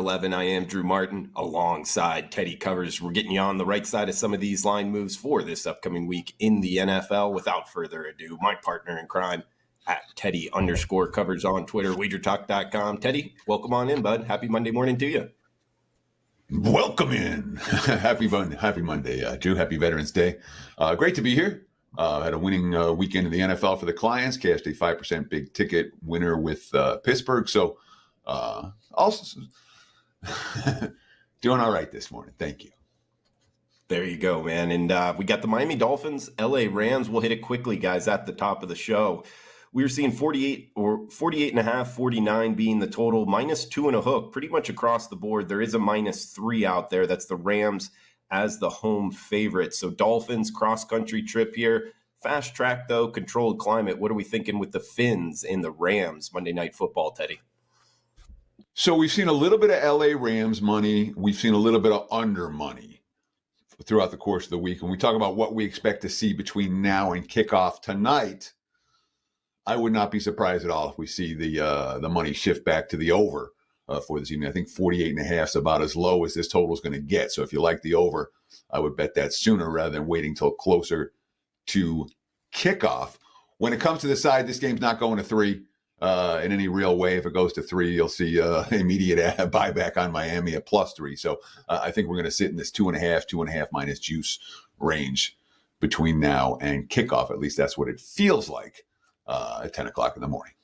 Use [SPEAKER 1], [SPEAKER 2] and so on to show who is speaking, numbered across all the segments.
[SPEAKER 1] 11. I am Drew Martin alongside Teddy Covers. We're getting you on the right side of some of these line moves for this upcoming week in the NFL. Without further ado, my partner in crime at Teddy_Covers on Twitter, WagerTalk.com. Teddy, welcome on in, bud. Happy Monday morning to you.
[SPEAKER 2] Welcome in. Happy Monday, Drew. Happy Veterans Day. Great to be here. Had a winning weekend in the NFL for the clients. Cashed a 5% big ticket winner with Pittsburgh. So also doing all right this morning. Thank you.
[SPEAKER 1] There you go, man. And we got the Miami Dolphins, LA Rams. We'll hit it quickly, guys, at the top of the show. We were seeing 48.5, 49 being the total, -2 and a hook, pretty much across the board. There is a -3 out there. That's the Rams as the home favorite. So Dolphins cross-country trip here. Fast track, though, controlled climate. What are we thinking with the Fins and the Rams Monday Night Football, Teddy?
[SPEAKER 2] So we've seen a little bit of LA Rams money. We've seen a little bit of under money throughout the course of the week. When we talk about what we expect to see between now and kickoff tonight, I would not be surprised at all if we see the money shift back to the over for this evening. I think 48.5 is about as low as this total is going to get. So if you like the over, I would bet that sooner rather than waiting till closer to kickoff. When it comes to the side, this game's not going to 3 in any real way. If it goes to 3, you'll see immediate buyback on Miami at +3. So I think we're going to sit in this 2.5 minus juice range between now and kickoff. At least that's what it feels like at 10 o'clock in the morning.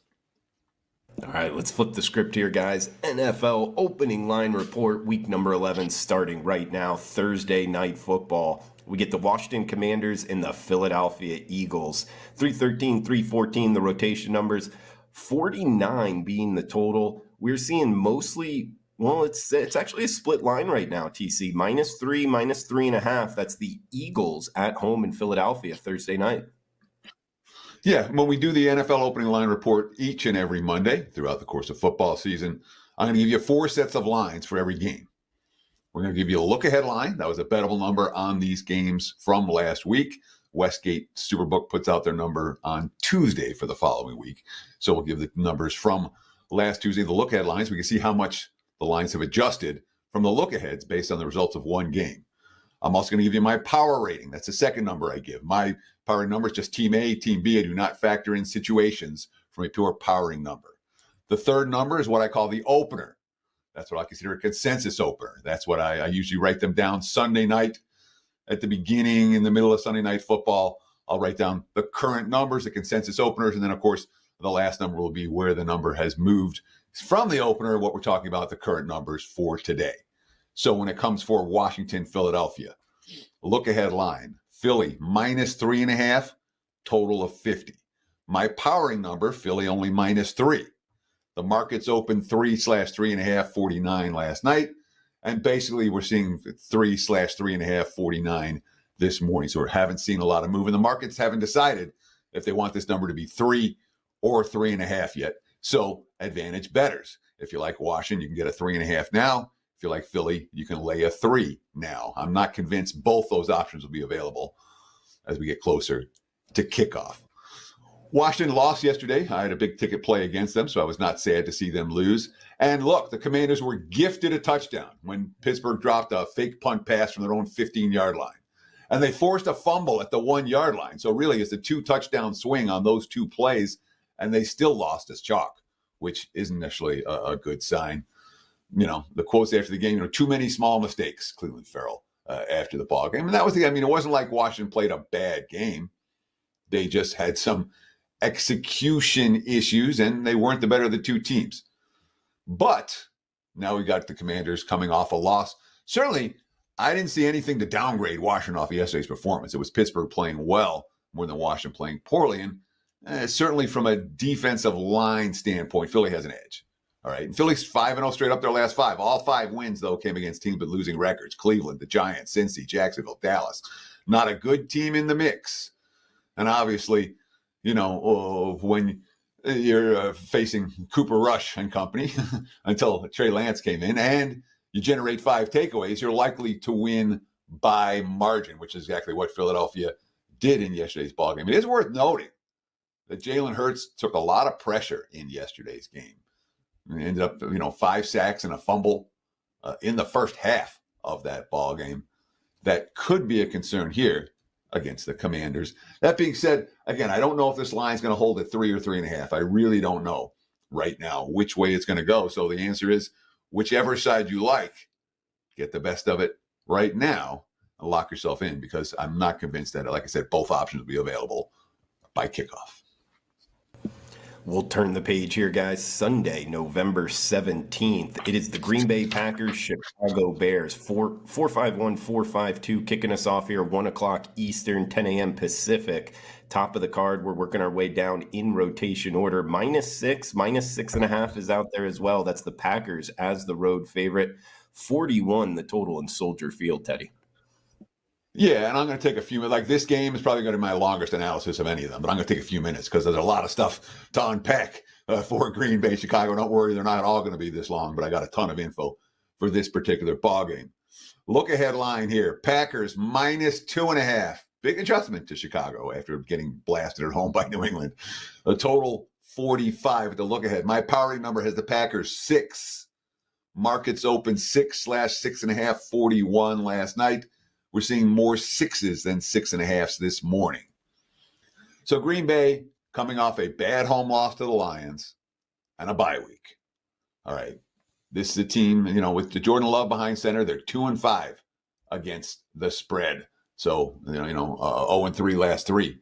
[SPEAKER 1] All right, let's flip the script here, guys. NFL opening line report, week number 11, starting right now, Thursday night football. We get the Washington Commanders and the Philadelphia Eagles. 313, 314, the rotation numbers. 49 being the total. We're seeing mostly, well, it's actually a split line right now, TC. -3, -3.5. That's the Eagles at home in Philadelphia Thursday night.
[SPEAKER 2] Yeah, when we do the NFL opening line report each and every Monday throughout the course of football season, I'm going to give you 4 sets of lines for every game. We're going to give you a look-ahead line. That was a bettable number on these games from last week. Westgate Superbook puts out their number on Tuesday for the following week. So we'll give the numbers from last Tuesday, the look-ahead lines. We can see how much the lines have adjusted from the look-aheads based on the results of one game. I'm also going to give you my power rating. That's the second number I give. My power number is just Team A, Team B. I do not factor in situations from a pure powering number. The third number is what I call the opener. That's what I consider a consensus opener. That's what I usually write them down Sunday night at the beginning, in the middle of Sunday night football. I'll write down the current numbers, the consensus openers, and then, of course, the last number will be where the number has moved from the opener, what we're talking about, the current numbers for today. So when it comes for Washington, Philadelphia, look ahead line, Philly -3.5, total of 50. My powering number, Philly only -3. The markets opened 3/3.5, 49 last night. And basically we're seeing 3/3.5, 49 this morning. So we haven't seen a lot of move. And the markets haven't decided if they want this number to be 3 or 3.5 yet. So advantage bettors. If you like Washington, you can get a 3.5 now. If you like Philly, you can lay a 3 now. I'm not convinced both those options will be available as we get closer to kickoff. Washington lost yesterday. I had a big ticket play against them, so I was not sad to see them lose. And look, the Commanders were gifted a touchdown when Pittsburgh dropped a fake punt pass from their own 15-yard line. And they forced a fumble at the 1-yard line. So really, it's a 2-touchdown swing on those 2 plays, and they still lost as chalk, which isn't necessarily a good sign. You know, the quotes after the game, too many small mistakes, Cleveland Farrell, after the ball game. And that was it wasn't like Washington played a bad game. They just had some execution issues, and they weren't the better of the 2 teams. But now we got the Commanders coming off a loss. Certainly, I didn't see anything to downgrade Washington off of yesterday's performance. It was Pittsburgh playing well more than Washington playing poorly. And certainly from a defensive line standpoint, Philly has an edge. All right. And Philly's 5-0 straight up their last 5. All 5 wins, though, came against teams with losing records. Cleveland, the Giants, Cincy, Jacksonville, Dallas. Not a good team in the mix. And obviously, when you're facing Cooper Rush and company until Trey Lance came in and you generate 5 takeaways, you're likely to win by margin, which is exactly what Philadelphia did in yesterday's ballgame. It is worth noting that Jalen Hurts took a lot of pressure in yesterday's game. It ended up, 5 sacks and a fumble in the first half of that ball game that could be a concern here against the Commanders. That being said, again, I don't know if this line is going to hold at 3 or 3.5. I really don't know right now which way it's going to go. So the answer is whichever side you like, get the best of it right now and lock yourself in, because I'm not convinced that, like I said, both options will be available by kickoff.
[SPEAKER 1] We'll turn the page here, guys. Sunday, November 17th. It is the Green Bay Packers, Chicago Bears. 451, 452, kicking us off here, 1 o'clock Eastern, 10 a.m. Pacific. Top of the card, we're working our way down in rotation order. -6, -6.5 is out there as well. That's the Packers as the road favorite. 41 the total in Soldier Field, Teddy.
[SPEAKER 2] Yeah, and I'm going to take a few. Like, this game is probably going to be my longest analysis of any of them, but I'm going to take a few minutes because there's a lot of stuff to unpack for Green Bay, Chicago. Don't worry, they're not all going to be this long, but I got a ton of info for this particular ball game. Look ahead line here: Packers -2.5. Big adjustment to Chicago after getting blasted at home by New England. A total 45 at the look ahead. My power number has the Packers 6. Markets open 6/6.5, 41 last night. We're seeing more 6s than 6.5s this morning. So Green Bay coming off a bad home loss to the Lions and a bye week. All right. This is a team, with the Jordan Love behind center, they're 2-5 against the spread. So, 0-3 last 3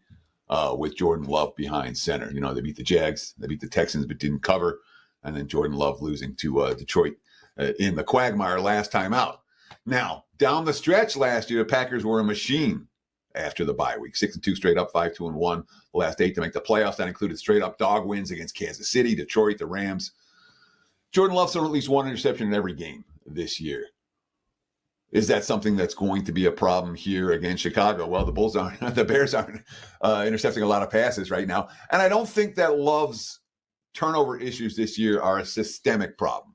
[SPEAKER 2] with Jordan Love behind center. They beat the Jags, they beat the Texans, but didn't cover. And then Jordan Love losing to Detroit in the quagmire last time out. Now, down the stretch last year, the Packers were a machine after the bye week. 6-2 straight up, 5-2-1 the last 8 to make the playoffs. That included straight up dog wins against Kansas City, Detroit, the Rams. Jordan Love's thrown at least one interception in every game this year. Is that something that's going to be a problem here against Chicago? Well, the Bears aren't intercepting a lot of passes right now. And I don't think that Love's turnover issues this year are a systemic problem.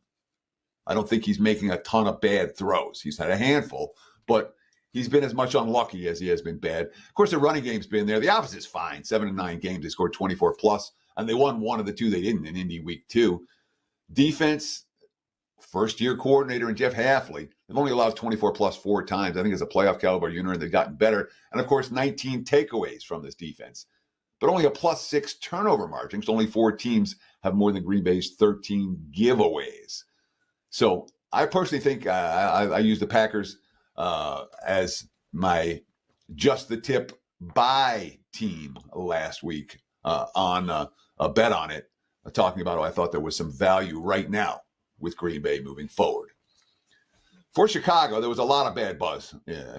[SPEAKER 2] I don't think he's making a ton of bad throws. He's had a handful, but he's been as much unlucky as he has been bad. Of course, the running game's been there. The offense is fine. 7-9 games, they scored 24 plus, and they won one of the 2 they didn't in Indy week 2. Defense, first-year coordinator and Jeff Hafley, they've only allowed 24 plus 4 times. I think as a playoff caliber unit, and they've gotten better. And, of course, 19 takeaways from this defense. But only a +6 turnover margin, because only 4 teams have more than Green Bay's 13 giveaways. So I personally think I use the Packers as my just the tip buy team last week on a bet on it, talking about how I thought there was some value right now with Green Bay moving forward. For Chicago, there was a lot of bad buzz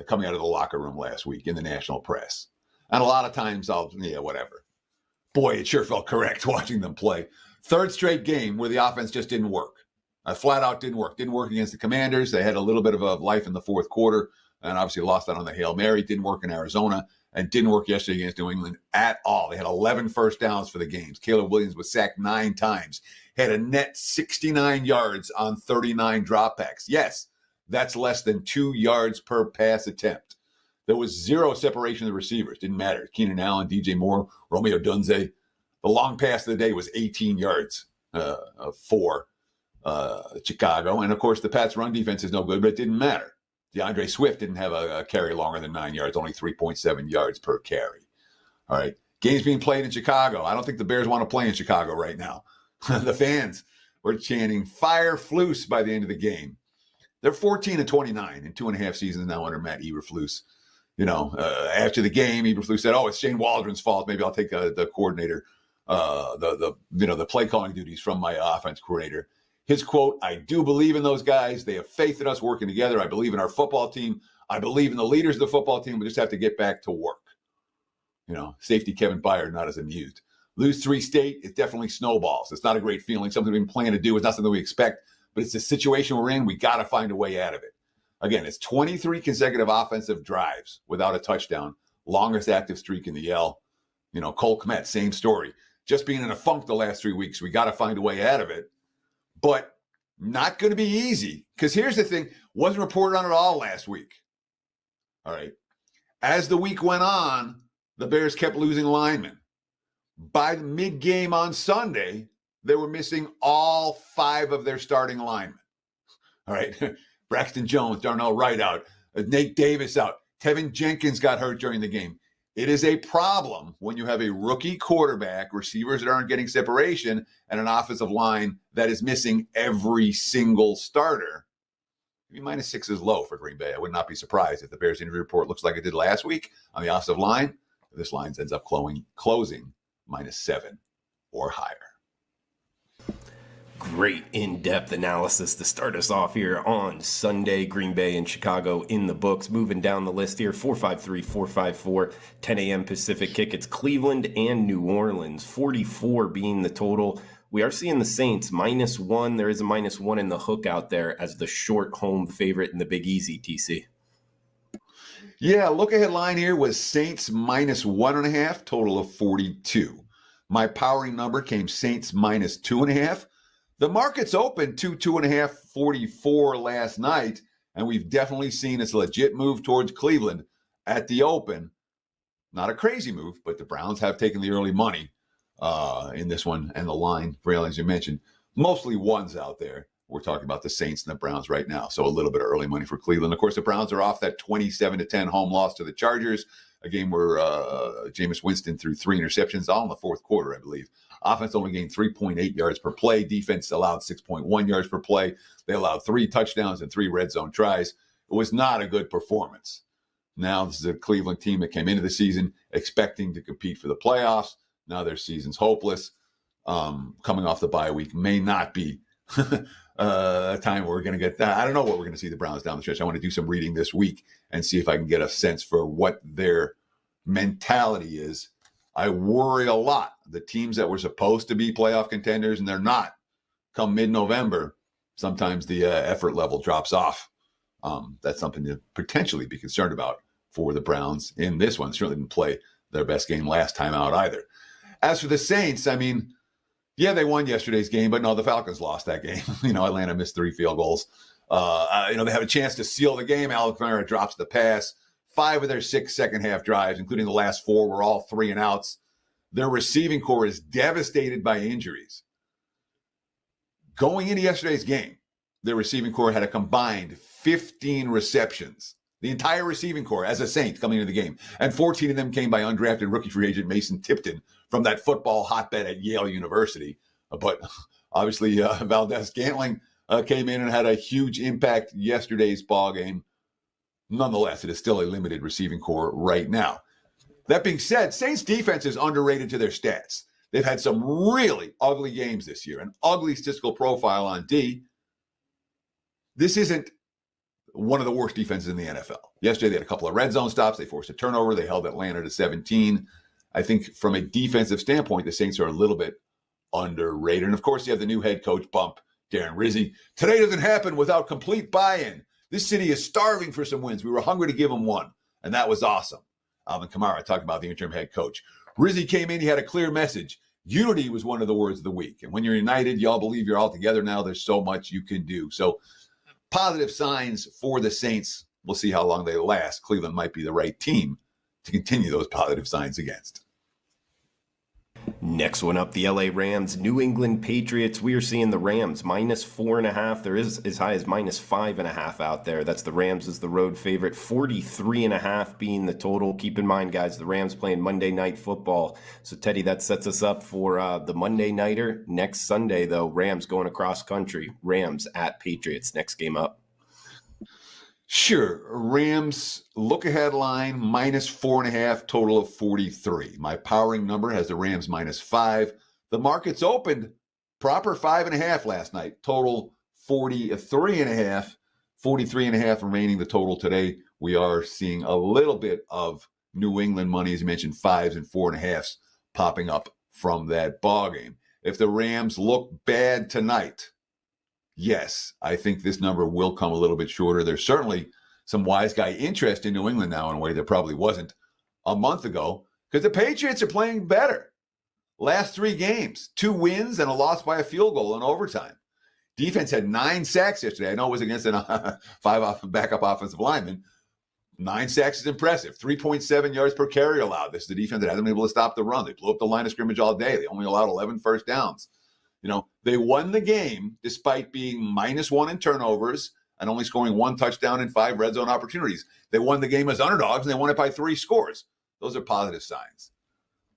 [SPEAKER 2] coming out of the locker room last week in the national press. And a lot of times whatever. Boy, it sure felt correct watching them play. 3rd straight game where the offense just didn't work. Flat out didn't work. Didn't work against the Commanders. They had a little bit of a life in the 4th quarter and obviously lost that on the Hail Mary. Didn't work in Arizona and didn't work yesterday against New England at all. They had 11 first downs for the games. Caleb Williams was sacked 9 times. Had a net 69 yards on 39 dropbacks. Yes, that's less than 2 yards per pass attempt. There was 0 separation of the receivers. Didn't matter. Keenan Allen, DJ Moore, Romeo Dunze. The long pass of the day was 18 yards for Chicago. And, of course, the Pats' run defense is no good, but it didn't matter. DeAndre Swift didn't have a carry longer than 9 yards, only 3.7 yards per carry. All right. Games being played in Chicago. I don't think the Bears want to play in Chicago right now. The fans were chanting "Fire Flus" by the end of the game. They're 14-29 in 2.5 seasons now under Matt Eberflus. After the game, Eberflus said, "Oh, it's Shane Waldron's fault. Maybe I'll take the coordinator, the play calling duties from my offense coordinator." His quote: "I do believe in those guys. They have faith in us working together. I believe in our football team. I believe in the leaders of the football team. We just have to get back to work." Safety Kevin Byard not as amused. Lose 3 straight, it definitely snowballs. It's not a great feeling. Something we've been planning to do. It's not something we expect, but it's the situation we're in. We got to find a way out of it. Again, it's 23 consecutive offensive drives without a touchdown. Longest active streak in the L. Cole Kmet, same story. Just being in a funk the last 3 weeks. We got to find a way out of it. But not going to be easy, because here's the thing. Wasn't reported on at all last week. All right. As the week went on, the Bears kept losing linemen. By the mid-game on Sunday, they were missing all 5 of their starting linemen. All right. Braxton Jones, Darnell Wright out, Nate Davis out, Tevin Jenkins got hurt during the game. It is a problem when you have a rookie quarterback, receivers that aren't getting separation, and an offensive line that is missing every single starter. Maybe -6 is low for Green Bay. I would not be surprised if the Bears injury report looks like it did last week on the offensive line. This line ends up closing -7 or higher.
[SPEAKER 1] Great in-depth analysis to start us off here on Sunday. Green Bay and Chicago in the books. Moving down the list here, 453, 454, 10 a.m. Pacific kick. It's Cleveland and New Orleans, 44 being the total. We are seeing the Saints -1. There is a -1 in the hook out there as the short home favorite in the Big Easy, TC.
[SPEAKER 2] Yeah, look-ahead line here was Saints -1.5, total of 42. My powering number came Saints -2.5. The market's open 2.5, 44 last night, and we've definitely seen this legit move towards Cleveland at the open. Not a crazy move, but the Browns have taken the early money in this one, and the line, as you mentioned, mostly ones out there. We're talking about the Saints and the Browns right now, so a little bit of early money for Cleveland. Of course, the Browns are off that 27-10 home loss to the Chargers, a game where Jameis Winston threw 3 interceptions all in the fourth quarter, I believe. Offense only gained 3.8 yards per play. Defense allowed 6.1 yards per play. They allowed 3 touchdowns and 3 red zone tries. It was not a good performance. Now this is a Cleveland team that came into the season expecting to compete for the playoffs. Now their season's hopeless. Coming off the bye week may not be a time where we're going to get that. I don't know what we're going to see the Browns down the stretch. I want to do some reading this week and see if I can get a sense for what their mentality is. I worry a lot. The teams that were supposed to be playoff contenders and they're not, come mid-November, sometimes the effort level drops off. That's something to potentially be concerned about for the Browns in this one. Certainly didn't play their best game last time out either. As for the Saints, I mean, yeah, they won yesterday's game, but no, the Falcons lost that game. Atlanta missed 3 field goals. They have a chance to seal the game. Alvin Kamara drops the pass. 5 of their 6 second-half drives, including the last 4, were all 3 and outs. Their receiving core is devastated by injuries. Going into yesterday's game, their receiving core had a combined 15 receptions. The entire receiving core as a Saint coming into the game. And 14 of them came by undrafted rookie free agent Mason Tipton from that football hotbed at Yale University. But obviously, Valdez-Scantling came in and had a huge impact yesterday's ball game. Nonetheless, it is still a limited receiving core right now. That being said, Saints defense is underrated to their stats. They've had some really ugly games this year, an ugly statistical profile on D. This isn't one of the worst defenses in the NFL. Yesterday, they had a couple of red zone stops. They forced a turnover. They held Atlanta to 17. I think from a defensive standpoint, the Saints are a little bit underrated. And of course, you have the new head coach bump, Darren Rizzi. Today doesn't happen without complete buy-in. This city is starving for some wins. We were hungry to give them one, and that was awesome. Alvin Kamara talking about the interim head coach. Rizzi came in. He had a clear message. Unity was one of the words of the week. And when you're united, you all believe you're all together now. There's so much you can do. So positive signs for the Saints. We'll see how long they last. Cleveland might be the right team to continue those positive signs against.
[SPEAKER 1] Next one up, the LA Rams, New England Patriots. We are seeing the Rams -4.5. There is as high as -5.5 out there. That's the Rams as the road favorite. 43.5 being the total. Keep in mind, guys, the Rams playing Monday Night Football. So, Teddy, that sets us up for the Monday Nighter. Next Sunday, though, Rams going across country. Rams at Patriots. Next game up.
[SPEAKER 2] Sure. Rams look-ahead line -4.5, total of 43. My powering number has the Rams -5. The market's opened proper 5.5 last night. Total 43.5. 43.5 remaining the total today. We are seeing a little bit of New England money, as you mentioned, 5s and 4.5s popping up from that ball game. If the Rams look bad tonight, yes, I think this number will come a little bit shorter. There's certainly some wise guy interest in New England now in a way there probably wasn't a month ago because the Patriots are playing better. Last 3 games, 2 wins and a loss by a field goal in overtime. Defense had 9 sacks yesterday. I know it was against a 5 backup offensive lineman. 9 sacks is impressive. 3.7 yards per carry allowed. This is the defense that hasn't been able to stop the run. They blew up the line of scrimmage all day. They only allowed 11 first downs. They won the game despite being -1 in turnovers, and only scoring 1 touchdown in 5 red zone opportunities. They won the game as underdogs, and they won it by 3 scores. Those are positive signs.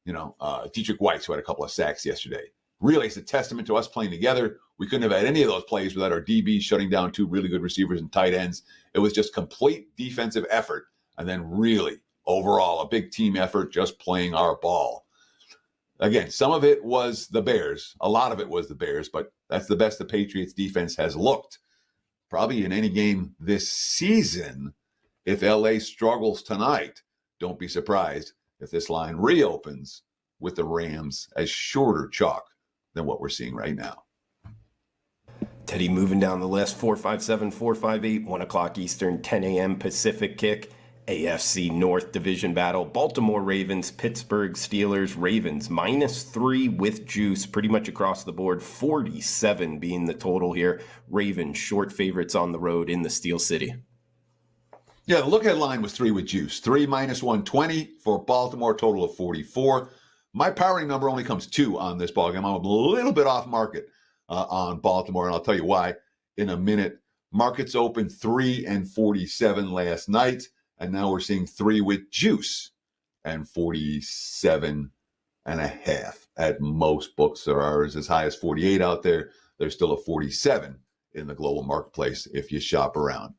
[SPEAKER 2] Dietrich Weiss, who had a couple of sacks yesterday. Really, it's a testament to us playing together. We couldn't have had any of those plays without our DBs shutting down 2 really good receivers and tight ends. It was just complete defensive effort, and then really, overall, a big team effort just playing our ball. Again, some of it was the Bears. A lot of it was the Bears, but that's the best the Patriots defense has looked probably in any game this season. If LA struggles tonight, don't be surprised if this line reopens with the Rams as shorter chalk than what we're seeing right now.
[SPEAKER 1] Teddy, moving down the list, 457, 458, 1 o'clock Eastern, 10 a.m. Pacific kick. AFC North Division battle. Baltimore Ravens, Pittsburgh Steelers. Ravens -3 with juice pretty much across the board. 47 being the total here. Ravens short favorites on the road in the Steel City.
[SPEAKER 2] Yeah, the look-ahead line was 3 with juice. 3 -120 for Baltimore, total of 44. My powering number only comes 2 on this ballgame. I'm a little bit off market on Baltimore, and I'll tell you why in a minute. Markets opened 3 and 47 last night. And now we're seeing 3 with juice and 47.5 at most books. There are as high as 48 out there. There's still a 47 in the global marketplace if you shop around.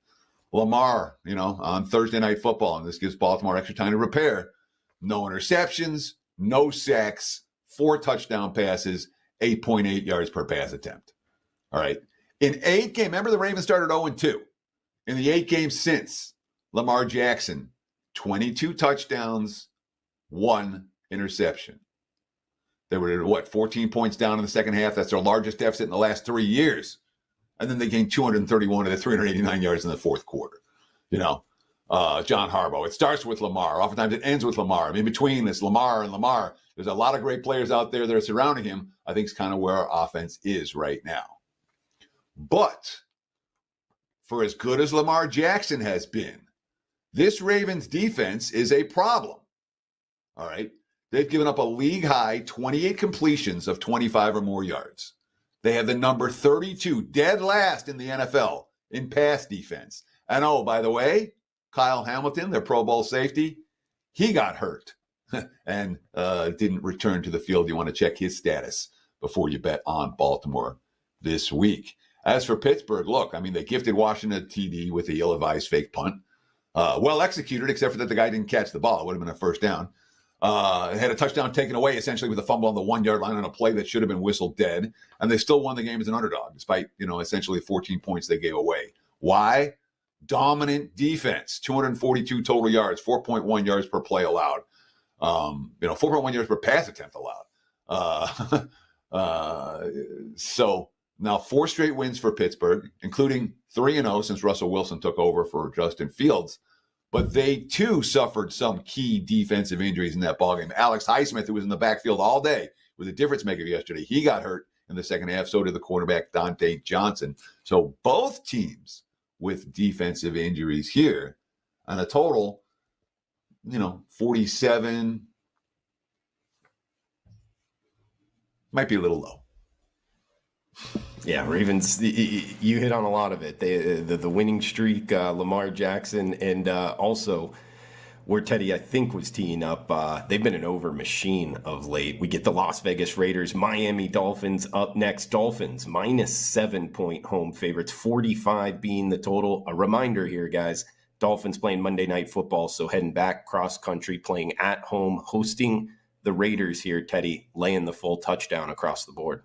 [SPEAKER 2] Lamar, on Thursday Night Football, and this gives Baltimore extra time to prepare. No interceptions, no sacks, 4 touchdown passes, 8.8 yards per pass attempt. All right. In 8 games, remember the Ravens started 0-2. In the 8 games since, Lamar Jackson, 22 touchdowns, 1 interception. They were, 14 points down in the second half. That's their largest deficit in the last 3 years. And then they gained 231 of the 389 yards in the fourth quarter. John Harbaugh. It starts with Lamar. Oftentimes it ends with Lamar. In between this Lamar and Lamar, there's a lot of great players out there that are surrounding him. I think it's kind of where our offense is right now. But for as good as Lamar Jackson has been, this Ravens defense is a problem. All right. They've given up a league high 28 completions of 25 or more yards. They have the number 32, dead last in the NFL in pass defense. And oh, by the way, Kyle Hamilton, their Pro Bowl safety, he got hurt and didn't return to the field. You want to check his status before you bet on Baltimore this week. As for Pittsburgh, look, they gifted Washington a TD with the ill-advised fake punt. Well executed, except for that the guy didn't catch the ball. It would have been a first down. Had a touchdown taken away, essentially with a fumble on the 1-yard line on a play that should have been whistled dead. And they still won the game as an underdog, despite, essentially 14 points they gave away. Why? Dominant defense, 242 total yards, 4.1 yards per play allowed. 4.1 yards per pass attempt allowed. So now 4 straight wins for Pittsburgh, including 3-0 since Russell Wilson took over for Justin Fields. But they, too, suffered some key defensive injuries in that ballgame. Alex Highsmith, who was in the backfield all day, was a difference maker yesterday. He got hurt in the second half. So did the quarterback, Dante Johnson. So both teams with defensive injuries here. And a total, 47 might be a little low.
[SPEAKER 1] Yeah, Ravens, you hit on a lot of it. The winning streak, Lamar Jackson, and also where Teddy, I think, was teeing up. They've been an over machine of late. We get the Las Vegas Raiders, Miami Dolphins up next. Dolphins -7-point home favorites, 45 being the total. A reminder here, guys, Dolphins playing Monday Night Football, so heading back cross country, playing at home, hosting the Raiders here, Teddy, laying the full touchdown across the board.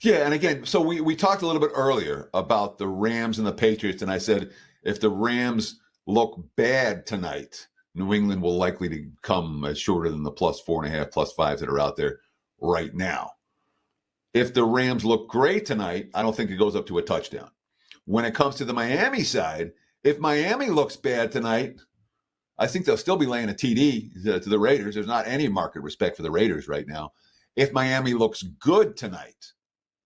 [SPEAKER 2] Yeah, and again, so we talked a little bit earlier about the Rams and the Patriots, and I said if the Rams look bad tonight, New England will likely to come as shorter than the +4.5, +5 that are out there right now. If the Rams look great tonight, I don't think it goes up to a touchdown. When it comes to the Miami side, if Miami looks bad tonight, I think they'll still be laying a TD to the Raiders. There's not any market respect for the Raiders right now. If Miami looks good tonight,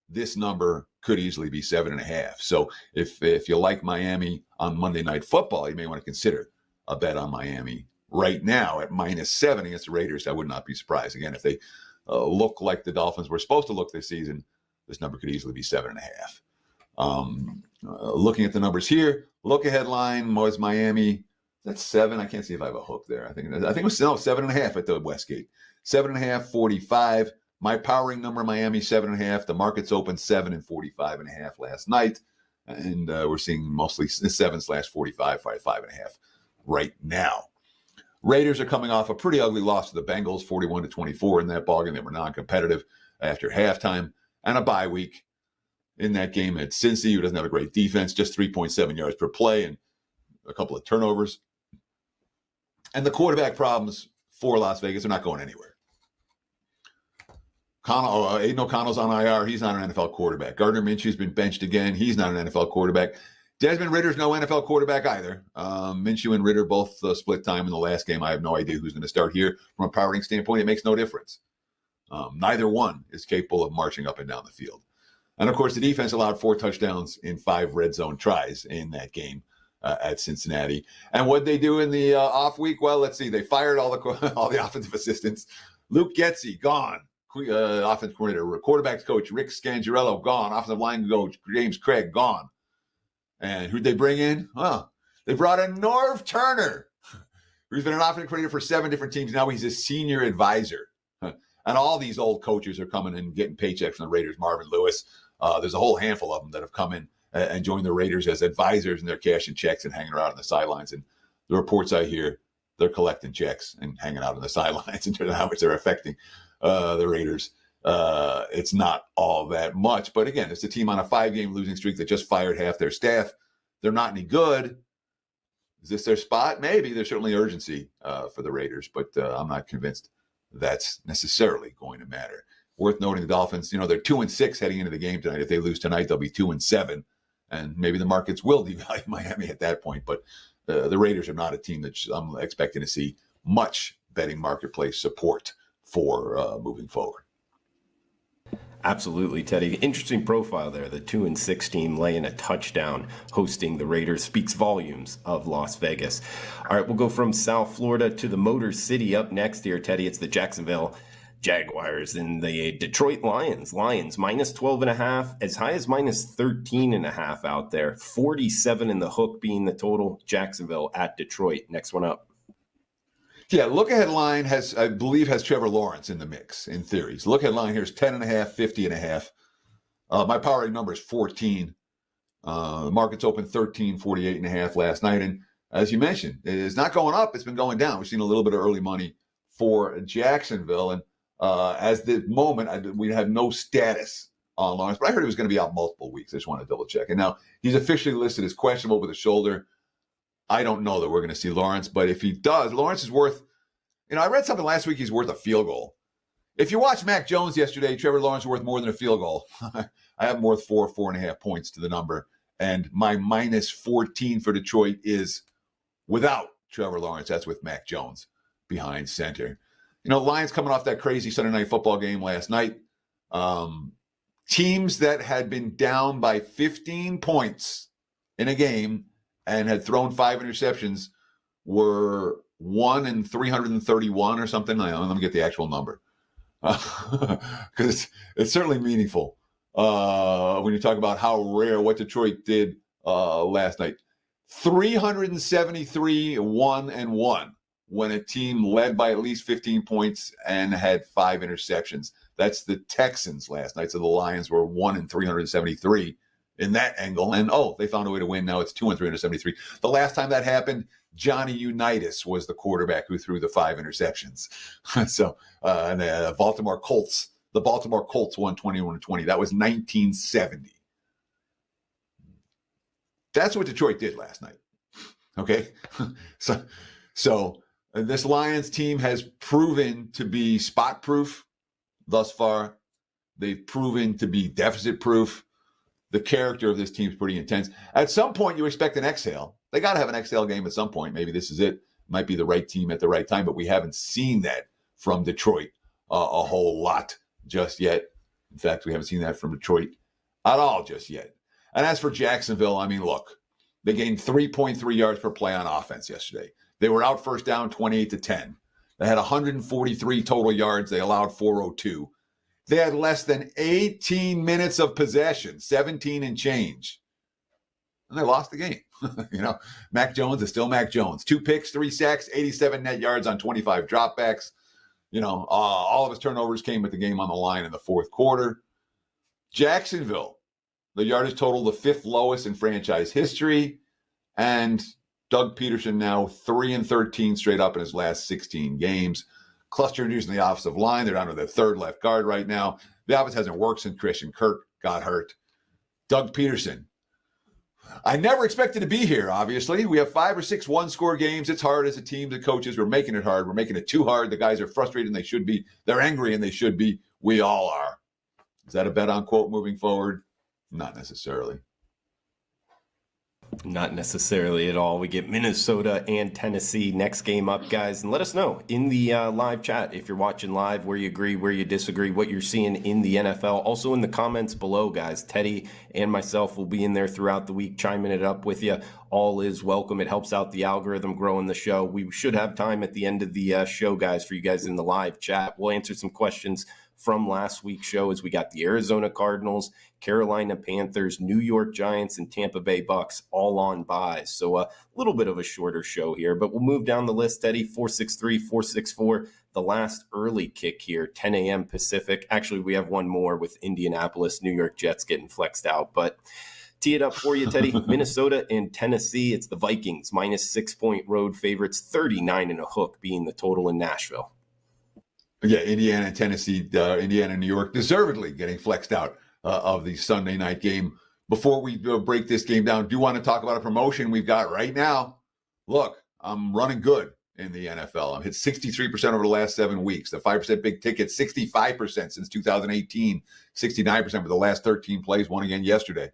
[SPEAKER 2] this number could easily be 7.5. So if you like Miami on Monday Night Football, you may want to consider a bet on Miami right now at -7 against the Raiders. I would not be surprised. Again, if they look like the Dolphins were supposed to look this season, this number could easily be 7.5. Looking at the numbers here, look ahead line was Miami. That's 7. I can't see if I have a hook there. I think it was 7.5 at the Westgate. 7.5, 45. My powering number, Miami, 7.5. The market's open 7 and 45.5 last night. And we're seeing mostly 7/45, 5.5 right now. Raiders are coming off a pretty ugly loss to the Bengals, 41-24 in that ballgame. They were non-competitive after halftime, and a bye week in that game at Cincy, who doesn't have a great defense, just 3.7 yards per play and a couple of turnovers. And the quarterback problems for Las Vegas are not going anywhere. Aiden O'Connell's on IR. He's not an NFL quarterback. Gardner Minshew's been benched again. He's not an NFL quarterback. Desmond Ritter's no NFL quarterback either. Minshew and Ritter both split time in the last game. I have no idea who's going to start here. From a powering standpoint, it makes no difference. Neither one is capable of marching up and down the field. And, of course, the defense allowed 4 touchdowns in 5 red zone tries in that game at Cincinnati. And what they do in the off week? Well, let's see. They fired all the offensive assistants. Luke Getsy, gone. Offensive coordinator. Quarterbacks coach, Rick Scangarello, gone. Offensive line coach, James Craig, gone. And who'd they bring in? They brought in Norv Turner, who's been an offensive coordinator for 7 different teams. Now he's a senior advisor. And all these old coaches are coming and getting paychecks from the Raiders. Marvin Lewis. There's a whole handful of them that have come in and joined the Raiders as advisors, and they're cashing checks and hanging around on the sidelines. And the reports I hear, they're collecting checks and hanging out on the sidelines in terms of how much they're affecting the Raiders. It's not all that much. But again, it's a team on a 5-game losing streak that just fired half their staff. They're not any good. Is this their spot? Maybe. There's certainly urgency for the Raiders, but I'm not convinced that's necessarily going to matter. Worth noting, the Dolphins, they're 2-6 heading into the game tonight. If they lose tonight, they'll be 2-7. And maybe the markets will devalue Miami at that point. But the Raiders are not a team that I'm expecting to see much betting marketplace support for moving forward.
[SPEAKER 1] Absolutely, Teddy. Interesting profile there. The 2-6 team laying a touchdown hosting the Raiders speaks volumes of Las Vegas. All right, we'll go from South Florida to the Motor City up next here, Teddy. It's the Jacksonville Jaguars and the Detroit Lions. Lions minus 12.5, as high as minus 13.5 out there. 47 in the hook being the total. Jacksonville at Detroit. Next one up.
[SPEAKER 2] Yeah, look-ahead line I believe has Trevor Lawrence in the mix, in theories. Look-ahead line here is 10.5, 50.5. My powering number is 14. The market's open 13, 48.5 last night. And as you mentioned, it's not going up. It's been going down. We've seen a little bit of early money for Jacksonville. And as the moment, we have no status on Lawrence. But I heard he was going to be out multiple weeks. I just want to double-check. And now he's officially listed as questionable with a shoulder. I don't know that we're going to see Lawrence, but if he does, Lawrence is worth, I read something last week, he's worth a field goal. If you watched Mac Jones yesterday, Trevor Lawrence is worth more than a field goal. I have him worth 4.5 points to the number. And my minus 14 for Detroit is without Trevor Lawrence. That's with Mac Jones behind center. Lions coming off that crazy Sunday night football game last night. Teams that had been down by 15 points in a game and had thrown 5 interceptions were 1 in 331 or something. Let me get the actual number because it's certainly meaningful when you talk about how rare what Detroit did last night. 373 1-1 when a team led by at least 15 points and had 5 interceptions. That's the Texans last night. So the Lions were 1 in 373. In that angle, and they found a way to win. Now it's 2 in 373. The last time that happened, Johnny Unitas was the quarterback who threw the 5 interceptions. So, and the Baltimore Colts won 21-20. That was 1970. That's what Detroit did last night. Okay, so this Lions team has proven to be spot proof thus far. They've proven to be deficit proof. The character of this team is pretty intense. At some point, you expect an exhale. They got to have an exhale game at some point. Maybe this is it. Might be the right team at the right time, but we haven't seen that from Detroit a whole lot just yet. In fact, we haven't seen that from Detroit at all just yet. And as for Jacksonville, look, they gained 3.3 yards per play on offense yesterday. They were out first down 28-10. They had 143 total yards. They allowed 402. They had less than 18 minutes of possession, 17 and change. And they lost the game. Mac Jones is still Mac Jones. 2 picks, 3 sacks, 87 net yards on 25 dropbacks. All of his turnovers came with the game on the line in the fourth quarter. Jacksonville, the yardage total, the 5th lowest in franchise history. And Doug Peterson now 3-13 straight up in his last 16 games. Cluster injuries in the offensive line. They're down to their 3rd left guard right now. The offense hasn't worked since Christian Kirk got hurt. Doug Peterson. I never expected to be here, obviously. We have 5 or 6 one-score games. It's hard as a team, the coaches. We're making it hard. We're making it too hard. The guys are frustrated and they should be. They're angry and they should be. We all are. Is that a bet on quote moving forward? Not necessarily.
[SPEAKER 1] Not necessarily at all. We get Minnesota and Tennessee next game up, guys. And let us know in the live chat if you're watching live where you agree, where you disagree, what you're seeing in the NFL. Also in the comments below, guys. Teddy and myself will be in there throughout the week chiming it up with you. All is welcome. It helps out the algorithm growing the show. We should have time at the end of the show, guys, for you guys in the live chat. We'll answer some questions from last week's show as we got the Arizona Cardinals, Carolina Panthers, New York Giants, and Tampa Bay Bucks all on buys. So a little bit of a shorter show here, but we'll move down the list, Eddie. 463, 464, the last early kick here, 10 a.m. Pacific. Actually, we have one more with Indianapolis, New York Jets getting flexed out, but tee it up for you, Teddy. Minnesota and Tennessee. It's the Vikings, minus 6-point road favorites, 39 and a hook being the total in Nashville.
[SPEAKER 2] Yeah, Indiana and Tennessee, Indiana and New York, deservedly getting flexed out of the Sunday night game. Before we break this game down, do want to talk about a promotion we've got right now. Look, I'm running good in the NFL. I've hit 63% over the last 7 weeks. The 5% big ticket, 65% since 2018, 69% for the last 13 plays, won again yesterday.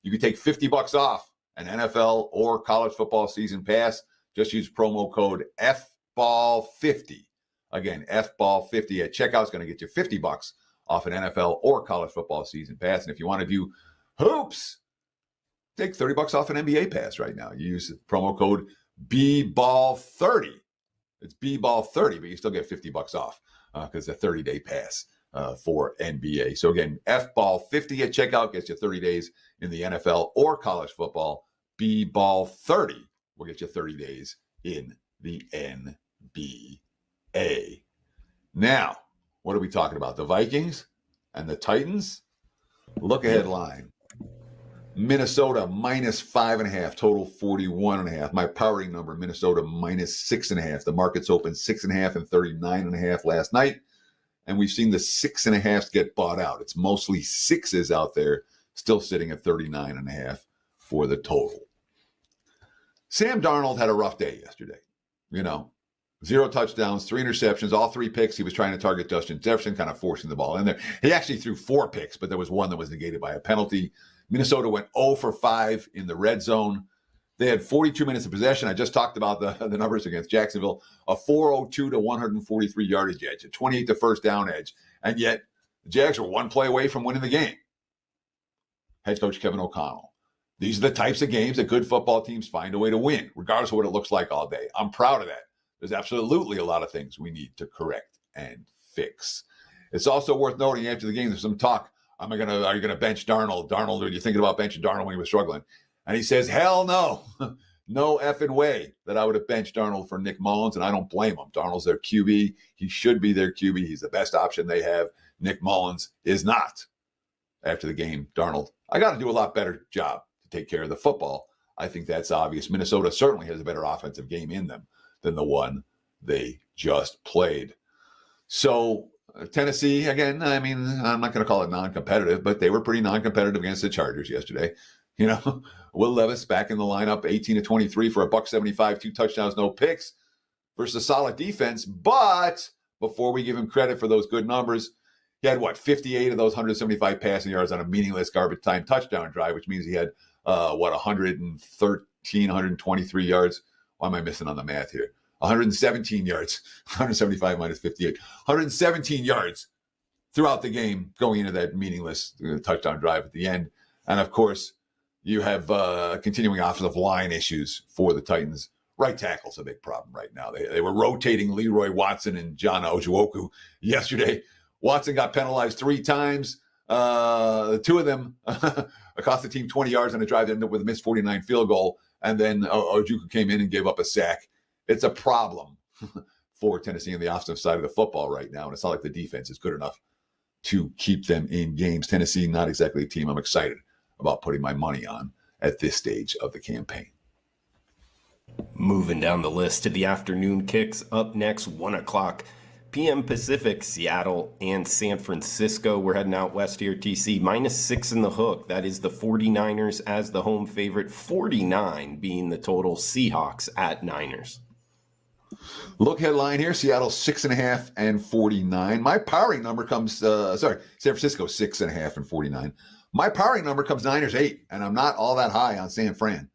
[SPEAKER 2] You can take $50 off an NFL or college football season pass. Just use promo code FBALL50. Again, FBALL50 at checkout is going to get you $50 off an NFL or college football season pass. And if you want to do hoops, take $30 off an NBA pass right now. You use the promo code BBALL30. It's BBALL30, but you still get $50 off because it's a 30-day pass for NBA. So again, FBALL50 at checkout gets you 30 days in the NFL or college football. BBALL30 will get you 30 days in the NBA. Now, what are we talking about? The Vikings and the Titans? Look ahead line. Minnesota minus 5.5, total 41.5. My powering number, Minnesota minus 6.5. The market's open 6.5 and 39.5 last night. And we've seen the 6.5s get bought out. It's mostly 6s out there, still sitting at 39.5 for the total. Sam Darnold had a rough day yesterday. 0 touchdowns, 3 interceptions, all 3 picks. He was trying to target Justin Jefferson, kind of forcing the ball in there. He actually threw 4 picks, but there was one that was negated by a penalty. Minnesota went 0 for 5 in the red zone. They had 42 minutes of possession. I just talked about the numbers against Jacksonville. A 402 to 143 yardage edge, a 28 to first down edge. And yet the Jags were 1 play away from winning the game. Head coach Kevin O'Connell. These are the types of games that good football teams find a way to win, regardless of what it looks like all day. I'm proud of that. There's absolutely a lot of things we need to correct and fix. It's also worth noting after the game, there's some talk. Are you going to bench Darnold? Darnold, are you thinking about benching Darnold when he was struggling? And he says, hell no. No effing way that I would have benched Darnold for Nick Mullins, and I don't blame him. Darnold's their QB. He should be their QB. He's the best option they have. Nick Mullins is not. After the game, Darnold, I got to do a lot better job to take care of the football. I think that's obvious. Minnesota certainly has a better offensive game in them than the one they just played. So Tennessee, again, I mean, I'm not going to call it non-competitive, but they were pretty non-competitive against the Chargers yesterday. Will Levis back in the lineup, 18 to 23 for a $175, 2 touchdowns, no picks versus a solid defense. But before we give him credit for those good numbers, he had 58 of those 175 passing yards on a meaningless garbage time touchdown drive, which means he had 113, 123 yards. Why am I missing on the math here? 117 yards, 175 minus 58, 117 yards throughout the game going into that meaningless touchdown drive at the end. And of course, you have continuing offensive line issues for the Titans. Right tackle's a big problem right now. They were rotating Leroy Watson and John Ojuoku yesterday. Watson got penalized 3 times. 2 of them cost the team 20 yards on a drive that ended up with a missed 49 field goal. And then Ojukwu came in and gave up a sack. It's a problem for Tennessee on the offensive side of the football right now. And it's not like the defense is good enough to keep them in games. Tennessee, not exactly a team I'm excited about putting my money on at this stage of the campaign.
[SPEAKER 1] Moving down the list to the afternoon kicks. Up next, 1 o'clock p.m. Pacific, Seattle and San Francisco. We're heading out west here, TC. -6 in the hook. That is the 49ers as the home favorite. 49 being the total. Seahawks at Niners.
[SPEAKER 2] Look headline here, Seattle 6.5 and 49. My powering number comes, San Francisco 6.5 and 49. My powering number comes Niners 8, and I'm not all that high on San Fran.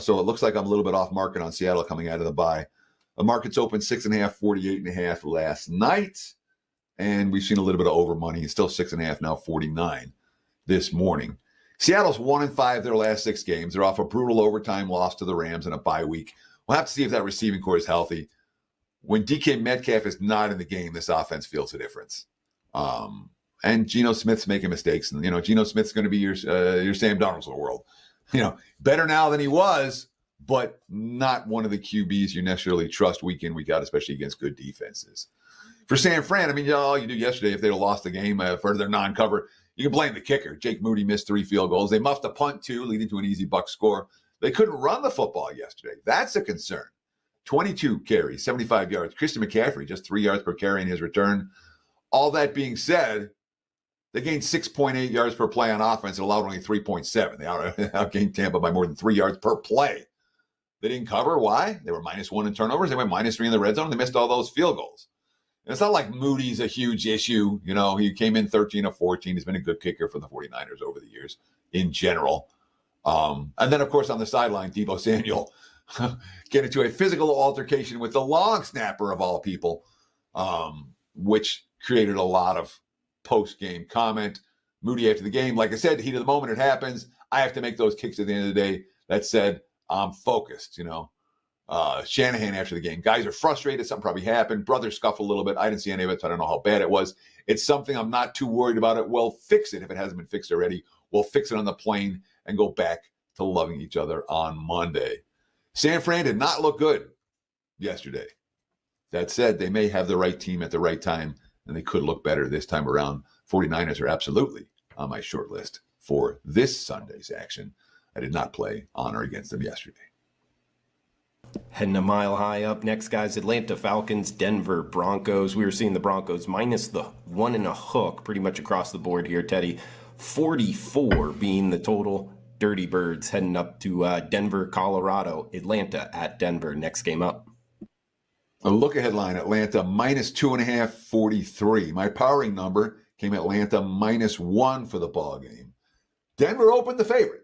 [SPEAKER 2] So it looks like I'm a little bit off market on Seattle coming out of the bye. The market's open 6.5, 48.5 last night. And we've seen a little bit of over money. It's still 6.5 now, 49 this morning. Seattle's 1-5 their last 6 games. They're off a brutal overtime loss to the Rams in a bye week. We'll have to see if that receiving core is healthy. When DK Metcalf is not in the game, this offense feels the difference. And Geno Smith's making mistakes. And, Geno Smith's going to be your Sam Darnold's of the world. Better now than he was, but not one of the QBs you necessarily trust week in, week out, especially against good defenses. For San Fran, all you do yesterday, if they'd have lost the game for their non-cover, you can blame the kicker. Jake Moody missed 3 field goals. They muffed a punt, too, leading to an easy Bucs score. They couldn't run the football yesterday. That's a concern. 22 carries, 75 yards. Christian McCaffrey, just 3 yards per carry in his return. All that being said, they gained 6.8 yards per play on offense and allowed only 3.7. They outgained Tampa by more than 3 yards per play. They didn't cover. Why? They were -1 in turnovers. They went -3 in the red zone. They missed all those field goals. And it's not like Moody's a huge issue. He came in 13 of 14. He's been a good kicker for the 49ers over the years in general. And then, of course, on the sideline, Deebo Samuel get into a physical altercation with the long snapper of all people, which created a lot of post-game comment. Moody after the game, like I said, heat of the moment, it happens. I have to make those kicks at the end of the day. That said, I'm focused, Shanahan after the game. Guys are frustrated. Something probably happened. Brothers scuffle a little bit. I didn't see any of it, so I don't know how bad it was. It's something I'm not too worried about it. We'll fix it if it hasn't been fixed already. We'll fix it on the plane and go back to loving each other on Monday. San Fran did not look good yesterday. That said, they may have the right team at the right time, and they could look better this time around. 49ers are absolutely on my short list for this Sunday's action. I did not play on or against them yesterday.
[SPEAKER 1] Heading a mile high up next, guys. Atlanta Falcons, Denver Broncos. We were seeing the Broncos minus the 1 and a hook pretty much across the board here, Teddy. 44 being the total. Dirty Birds heading up to Denver, Colorado. Atlanta at Denver. Next game up.
[SPEAKER 2] A look ahead line, Atlanta -2.5, 43. My powering number came Atlanta -1 for the ball game. Denver opened the favorite.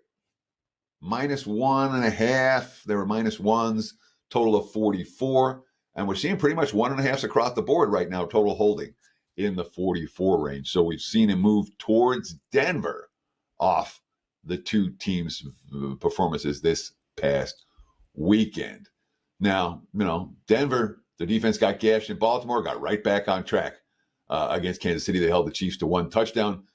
[SPEAKER 2] -1.5. There were -1s, total of 44. And we're seeing pretty much 1.5s across the board right now, total holding in the 44 range. So we've seen him move towards Denver off the two teams' performances this past weekend. Now, Denver, the defense got gashed in Baltimore, got right back on track against Kansas City. They held the Chiefs to 1 touchdown.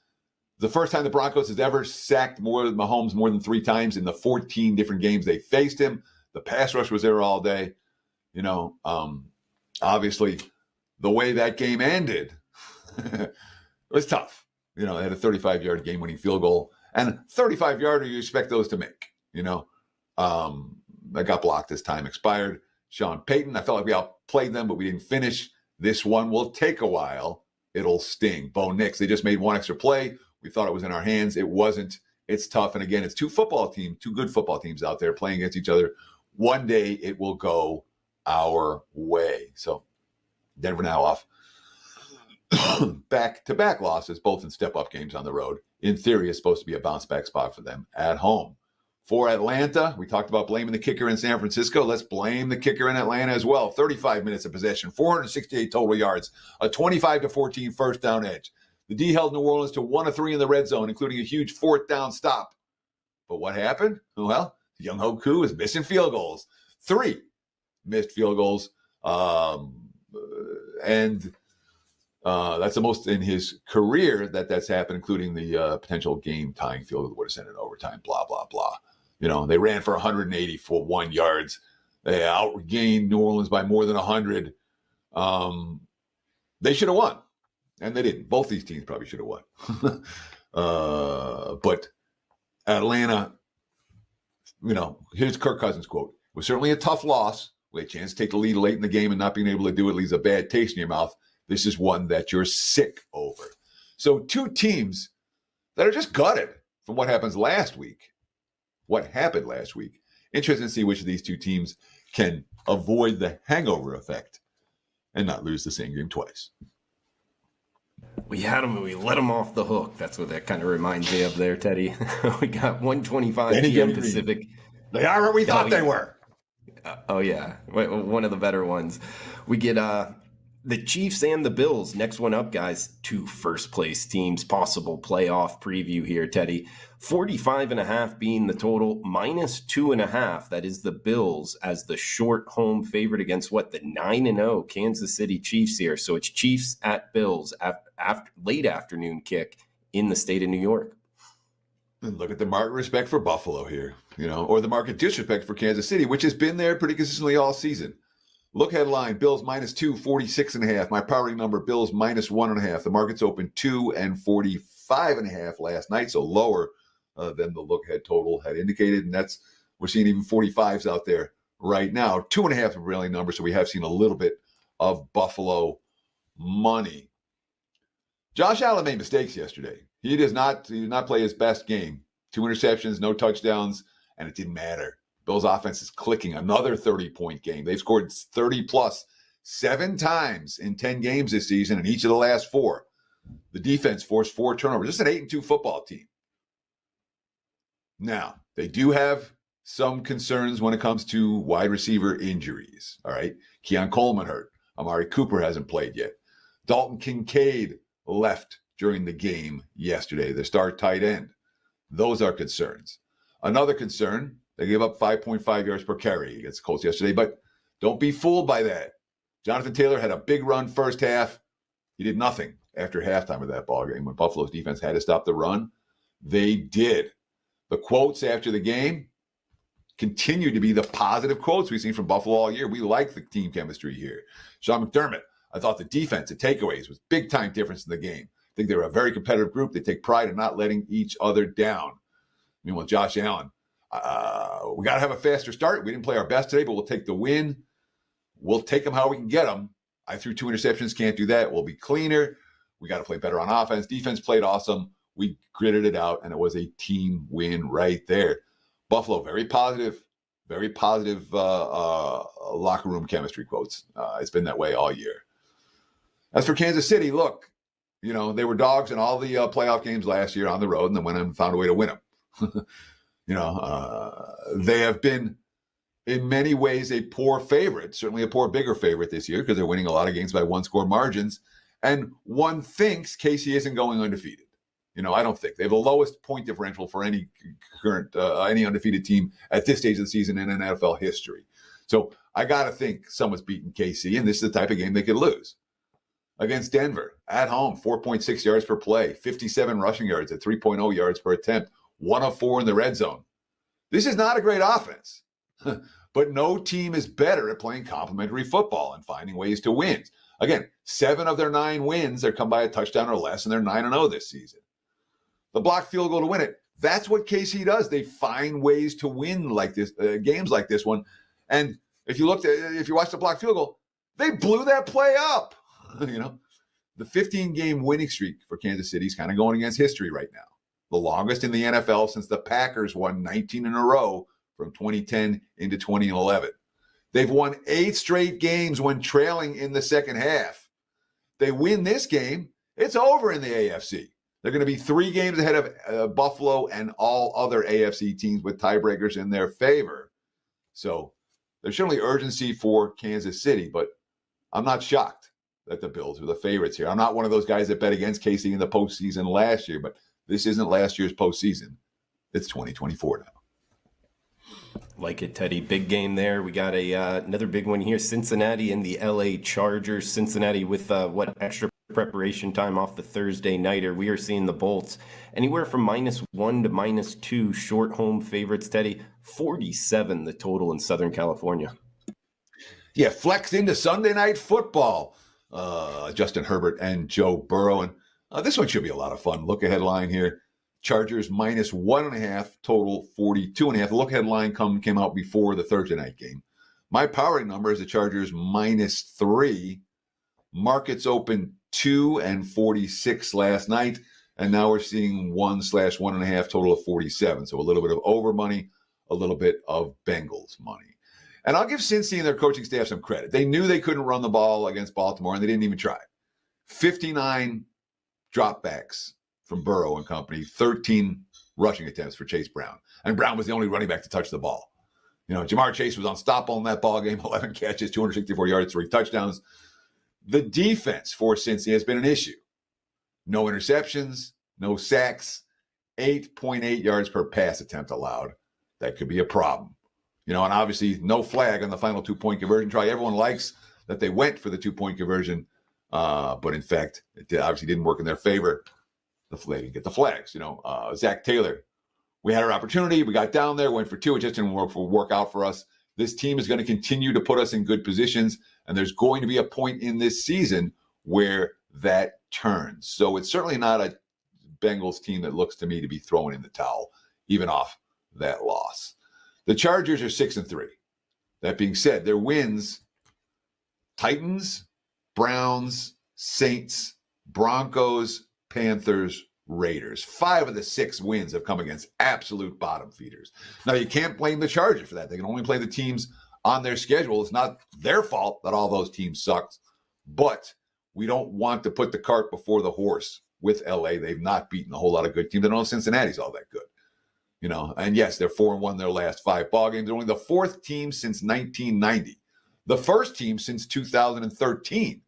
[SPEAKER 2] The first time the Broncos has ever sacked Mahomes more than 3 times in the 14 different games they faced him. The pass rush was there all day. Obviously, the way that game ended was tough. They had a 35-yard game-winning field goal. And 35-yarder, you expect those to make. That got blocked as time expired. Sean Payton, I felt like we outplayed them, but we didn't finish. This one will take a while. It'll sting. Bo Nix, they just made 1 extra play. We thought it was in our hands. It wasn't. It's tough. And again, it's 2 good football teams out there playing against each other. One day it will go our way. So Denver now off back-to-back losses, both in step-up games on the road. In theory, it's supposed to be a bounce-back spot for them at home. For Atlanta, we talked about blaming the kicker in San Francisco. Let's blame the kicker in Atlanta as well. 35 minutes of possession, 468 total yards, a 25-14 first down edge. The D held New Orleans to 1 of 3 in the red zone, including a huge 4th down stop. But what happened? Well, Young Hoku is missing field goals. 3 missed field goals. And That's the most in his career that's happened, including the potential game-tying field goal that would have sent it overtime, blah, blah, blah. They ran for 181 yards. They outgained New Orleans by more than 100. They should have won, and they didn't. Both these teams probably should have won. But Atlanta, here's Kirk Cousins' quote. It was certainly a tough loss. We had a chance to take the lead late in the game, and not being able to do it leaves a bad taste in your mouth. This is one that you're sick over. So two teams that are just gutted from what happened last week. Interesting to see which of these two teams can avoid the hangover effect and not lose the same game twice.
[SPEAKER 1] We had them and we let them off the hook. That's what that kind of reminds me of there, Teddy. We got 1:25 p.m. Pacific.
[SPEAKER 2] They are what we thought they were.
[SPEAKER 1] Oh, yeah. One of the better ones. We get the Chiefs and the Bills. Next one up, guys. Two first-place teams. Possible playoff preview here, Teddy. 45.5 being the total. -2.5. That is the Bills as the short home favorite against the 9-0 Kansas City Chiefs here. So it's Chiefs at Bills after late afternoon kick in the state of New York.
[SPEAKER 2] And look at the market respect for Buffalo here, or the market disrespect for Kansas City, which has been there pretty consistently all season. Look headline, Bills -2, 46.5. My powering number, Bills -1.5. The market's open 2 and 45.5 last night, so lower than the look ahead total had indicated. And we're seeing even 45s out there right now. 2.5 is a prevailing number, so we have seen a little bit of Buffalo money. Josh Allen made mistakes yesterday. He did not play his best game. 2 interceptions, no touchdowns, and it didn't matter. Bills offense is clicking. Another 30-point game. They've scored 30-plus 7 times in 10 games this season, in each of the last 4. The defense forced 4 turnovers. This is an 8-2 football team. Now, they do have some concerns when it comes to wide receiver injuries. All right. Keon Coleman hurt. Amari Cooper hasn't played yet. Dalton Kincaid left during the game yesterday, the star tight end. Those are concerns. Another concern, they gave up 5.5 yards per carry against the Colts yesterday, but don't be fooled by that. Jonathan Taylor had a big run first half. He did nothing after halftime of that ball game. When Buffalo's defense had to stop the run, they did. The quotes after the game continue to be the positive quotes we've seen from Buffalo all year. We like the team chemistry here. Sean McDermott, I thought the defense, the takeaways, was big-time difference in the game. I think they were a very competitive group. They take pride in not letting each other down. Meanwhile, Josh Allen, we got to have a faster start. We didn't play our best today, but we'll take the win. We'll take them how we can get them. I threw 2 interceptions, can't do that. We'll be cleaner. We got to play better on offense. Defense played awesome. We gritted it out, and it was a team win right there. Buffalo, very positive locker room chemistry quotes. It's been that way all year. As for Kansas City, look, they were dogs in all the playoff games last year on the road, and then went and found a way to win them. They have been, in many ways, a poor favorite, certainly a bigger favorite this year, because they're winning a lot of games by 1-score margins. And one thinks KC isn't going undefeated. I don't think. They have the lowest point differential for any current, any undefeated team at this stage of the season in NFL history. So I got to think someone's beating KC, and this is the type of game they could lose. Against Denver, at home, 4.6 yards per play, 57 rushing yards at 3.0 yards per attempt, 1 of 4 in the red zone. This is not a great offense, but no team is better at playing complementary football and finding ways to win. Again, 7 of their 9 wins are come by a touchdown or less, and they're 9-0 this season. The blocked field goal to win it. That's what KC does. They find ways to win like this, games like this one. And if you watch the blocked field goal, they blew that play up. The 15-game winning streak for Kansas City is kind of going against history right now. The longest in the NFL since the Packers won 19 in a row from 2010 into 2011. They've won 8 straight games when trailing in the second half. They win this game, it's over in the AFC. They're going to be 3 games ahead of Buffalo and all other AFC teams with tiebreakers in their favor. So there's certainly urgency for Kansas City, but I'm not shocked that the Bills are the favorites here. I'm not one of those guys that bet against KC in the postseason last year, but this isn't last year's postseason. It's 2024 now.
[SPEAKER 1] Like it, Teddy. Big game there. We got another big one here. Cincinnati and the LA Chargers. Cincinnati with extra preparation time off the Thursday nighter. We are seeing the Bolts anywhere from -1 to -2 short home favorites, Teddy. 47 the total in Southern California.
[SPEAKER 2] Yeah, flex into Sunday Night Football. Justin Herbert and Joe Burrow. And this one should be a lot of fun. Look ahead line here. Chargers -1.5, total 42.5. The look ahead line came out before the Thursday night game. My powering number is the Chargers -3. Markets opened 2 and 46 last night. And now we're seeing 1/1.5, total of 47. So a little bit of over money, a little bit of Bengals money. And I'll give Cincy and their coaching staff some credit. They knew they couldn't run the ball against Baltimore, and they didn't even try. 59 dropbacks from Burrow and company, 13 rushing attempts for Chase Brown. And Brown was the only running back to touch the ball. Jamar Chase was unstoppable in that ball game, 11 catches, 264 yards, 3 touchdowns. The defense for Cincy has been an issue. No interceptions, no sacks, 8.8 yards per pass attempt allowed. That could be a problem. And obviously no flag on the final 2-point conversion try. Everyone likes that they went for the 2-point conversion, but in fact, it obviously didn't work in their favor. They didn't get the flags. Zach Taylor, we had our opportunity. We got down there, went for 2. It just didn't work out for us. This team is going to continue to put us in good positions, and there's going to be a point in this season where that turns. So it's certainly not a Bengals team that looks to me to be throwing in the towel, even off that loss. The Chargers are 6-3. That being said, their wins, Titans, Browns, Saints, Broncos, Panthers, Raiders. 5 of the 6 wins have come against absolute bottom feeders. Now, you can't blame the Chargers for that. They can only play the teams on their schedule. It's not their fault that all those teams sucked, but we don't want to put the cart before the horse with LA. They've not beaten a whole lot of good teams. I don't know if Cincinnati's all that good. And yes, they're 4-1 their last 5 ball games. They're only the 4th team since 1990, the first team since 2013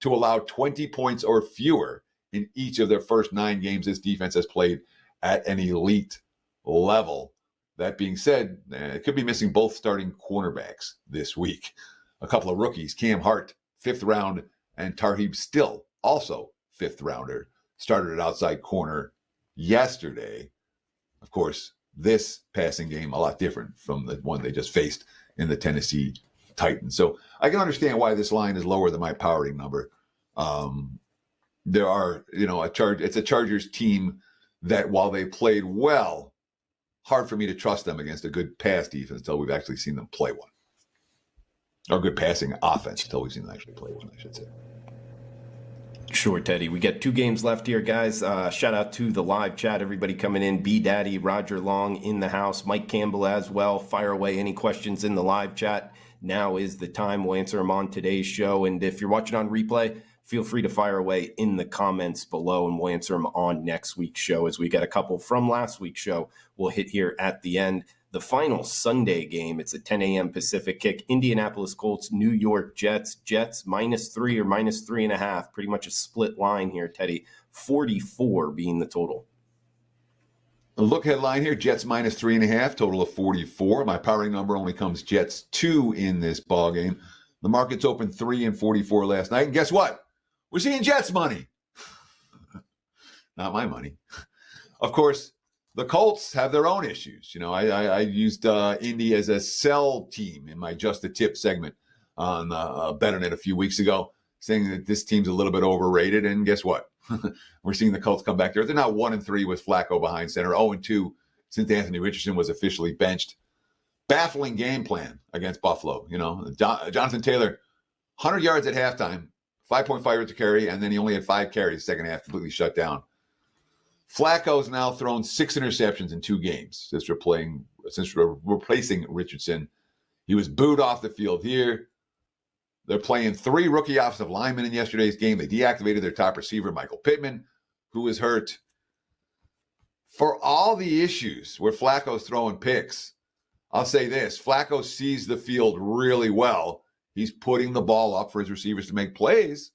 [SPEAKER 2] to allow 20 points or fewer in each of their first 9 games. This defense has played at an elite level. That being said, it could be missing both starting cornerbacks this week. A couple of rookies, Cam Hart, 5th round, and Tarheeb Still, also 5th rounder, started at outside corner yesterday. Of course, this passing game a lot different from the one they just faced in the Tennessee Titans. So I can understand why this line is lower than my powering number. There are, it's a Chargers team that while they played well, hard for me to trust them against a good pass defense until we've actually seen them play one. Or good passing offense until we've seen them actually play one, I should say.
[SPEAKER 1] Sure, Teddy. We got 2 games left here, guys. Shout out to the live chat, everybody coming in. B Daddy, Roger Long in the house, Mike Campbell as well. Fire away any questions in the live chat. Now is the time. We'll answer them on today's show. And if you're watching on replay, feel free to fire away in the comments below, and we'll answer them on next week's show, as we got a couple from last week's show we'll hit here at the end. The final Sunday game, it's a 10 a.m. Pacific kick. Indianapolis Colts, New York Jets. Jets -3 or -3.5. Pretty much a split line here, Teddy. 44 being the total.
[SPEAKER 2] The look headline here, Jets -3.5, total of 44. My powering number only comes Jets 2 in this ball game. The markets opened 3 and 44 last night. And guess what? We're seeing Jets money. Not my money. Of course, the Colts have their own issues. I used Indy as a sell team in my Just a Tip segment on Betternet a few weeks ago, saying that this team's a little bit overrated. And guess what? We're seeing the Colts come back there. They're now 1-3 with Flacco behind center, 0-2 since Anthony Richardson was officially benched. Baffling game plan against Buffalo. Jonathan Taylor, 100 yards at halftime, 5.5 yards to carry, and then he only had 5 carries second half, completely shut down. Flacco's now thrown 6 interceptions in 2 games since replacing Richardson. He was booed off the field here. They're playing 3 rookie offensive linemen in yesterday's game. They deactivated their top receiver, Michael Pittman, who was hurt. For all the issues where Flacco's throwing picks, I'll say this. Flacco sees the field really well. He's putting the ball up for his receivers to make plays.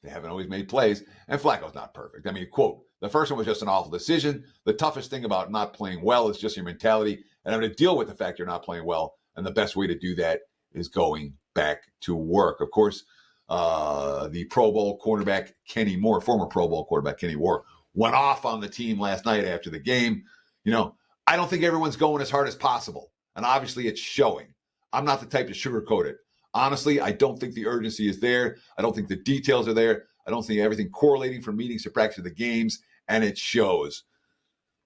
[SPEAKER 2] They haven't always made plays, and Flacco's not perfect. Quote, the first one was just an awful decision. The toughest thing about not playing well is just your mentality and having to deal with the fact you're not playing well. And the best way to do that is going back to work. Of course, The Pro Bowl quarterback Kenny Moore, former Pro Bowl quarterback Kenny Moore, went off on the team last night after the game. I don't think everyone's going as hard as possible. And obviously it's showing. I'm not the type to sugarcoat it. Honestly, I don't think the urgency is there. I don't think the details are there. I don't think everything correlating from meetings to practice to the games, and it shows.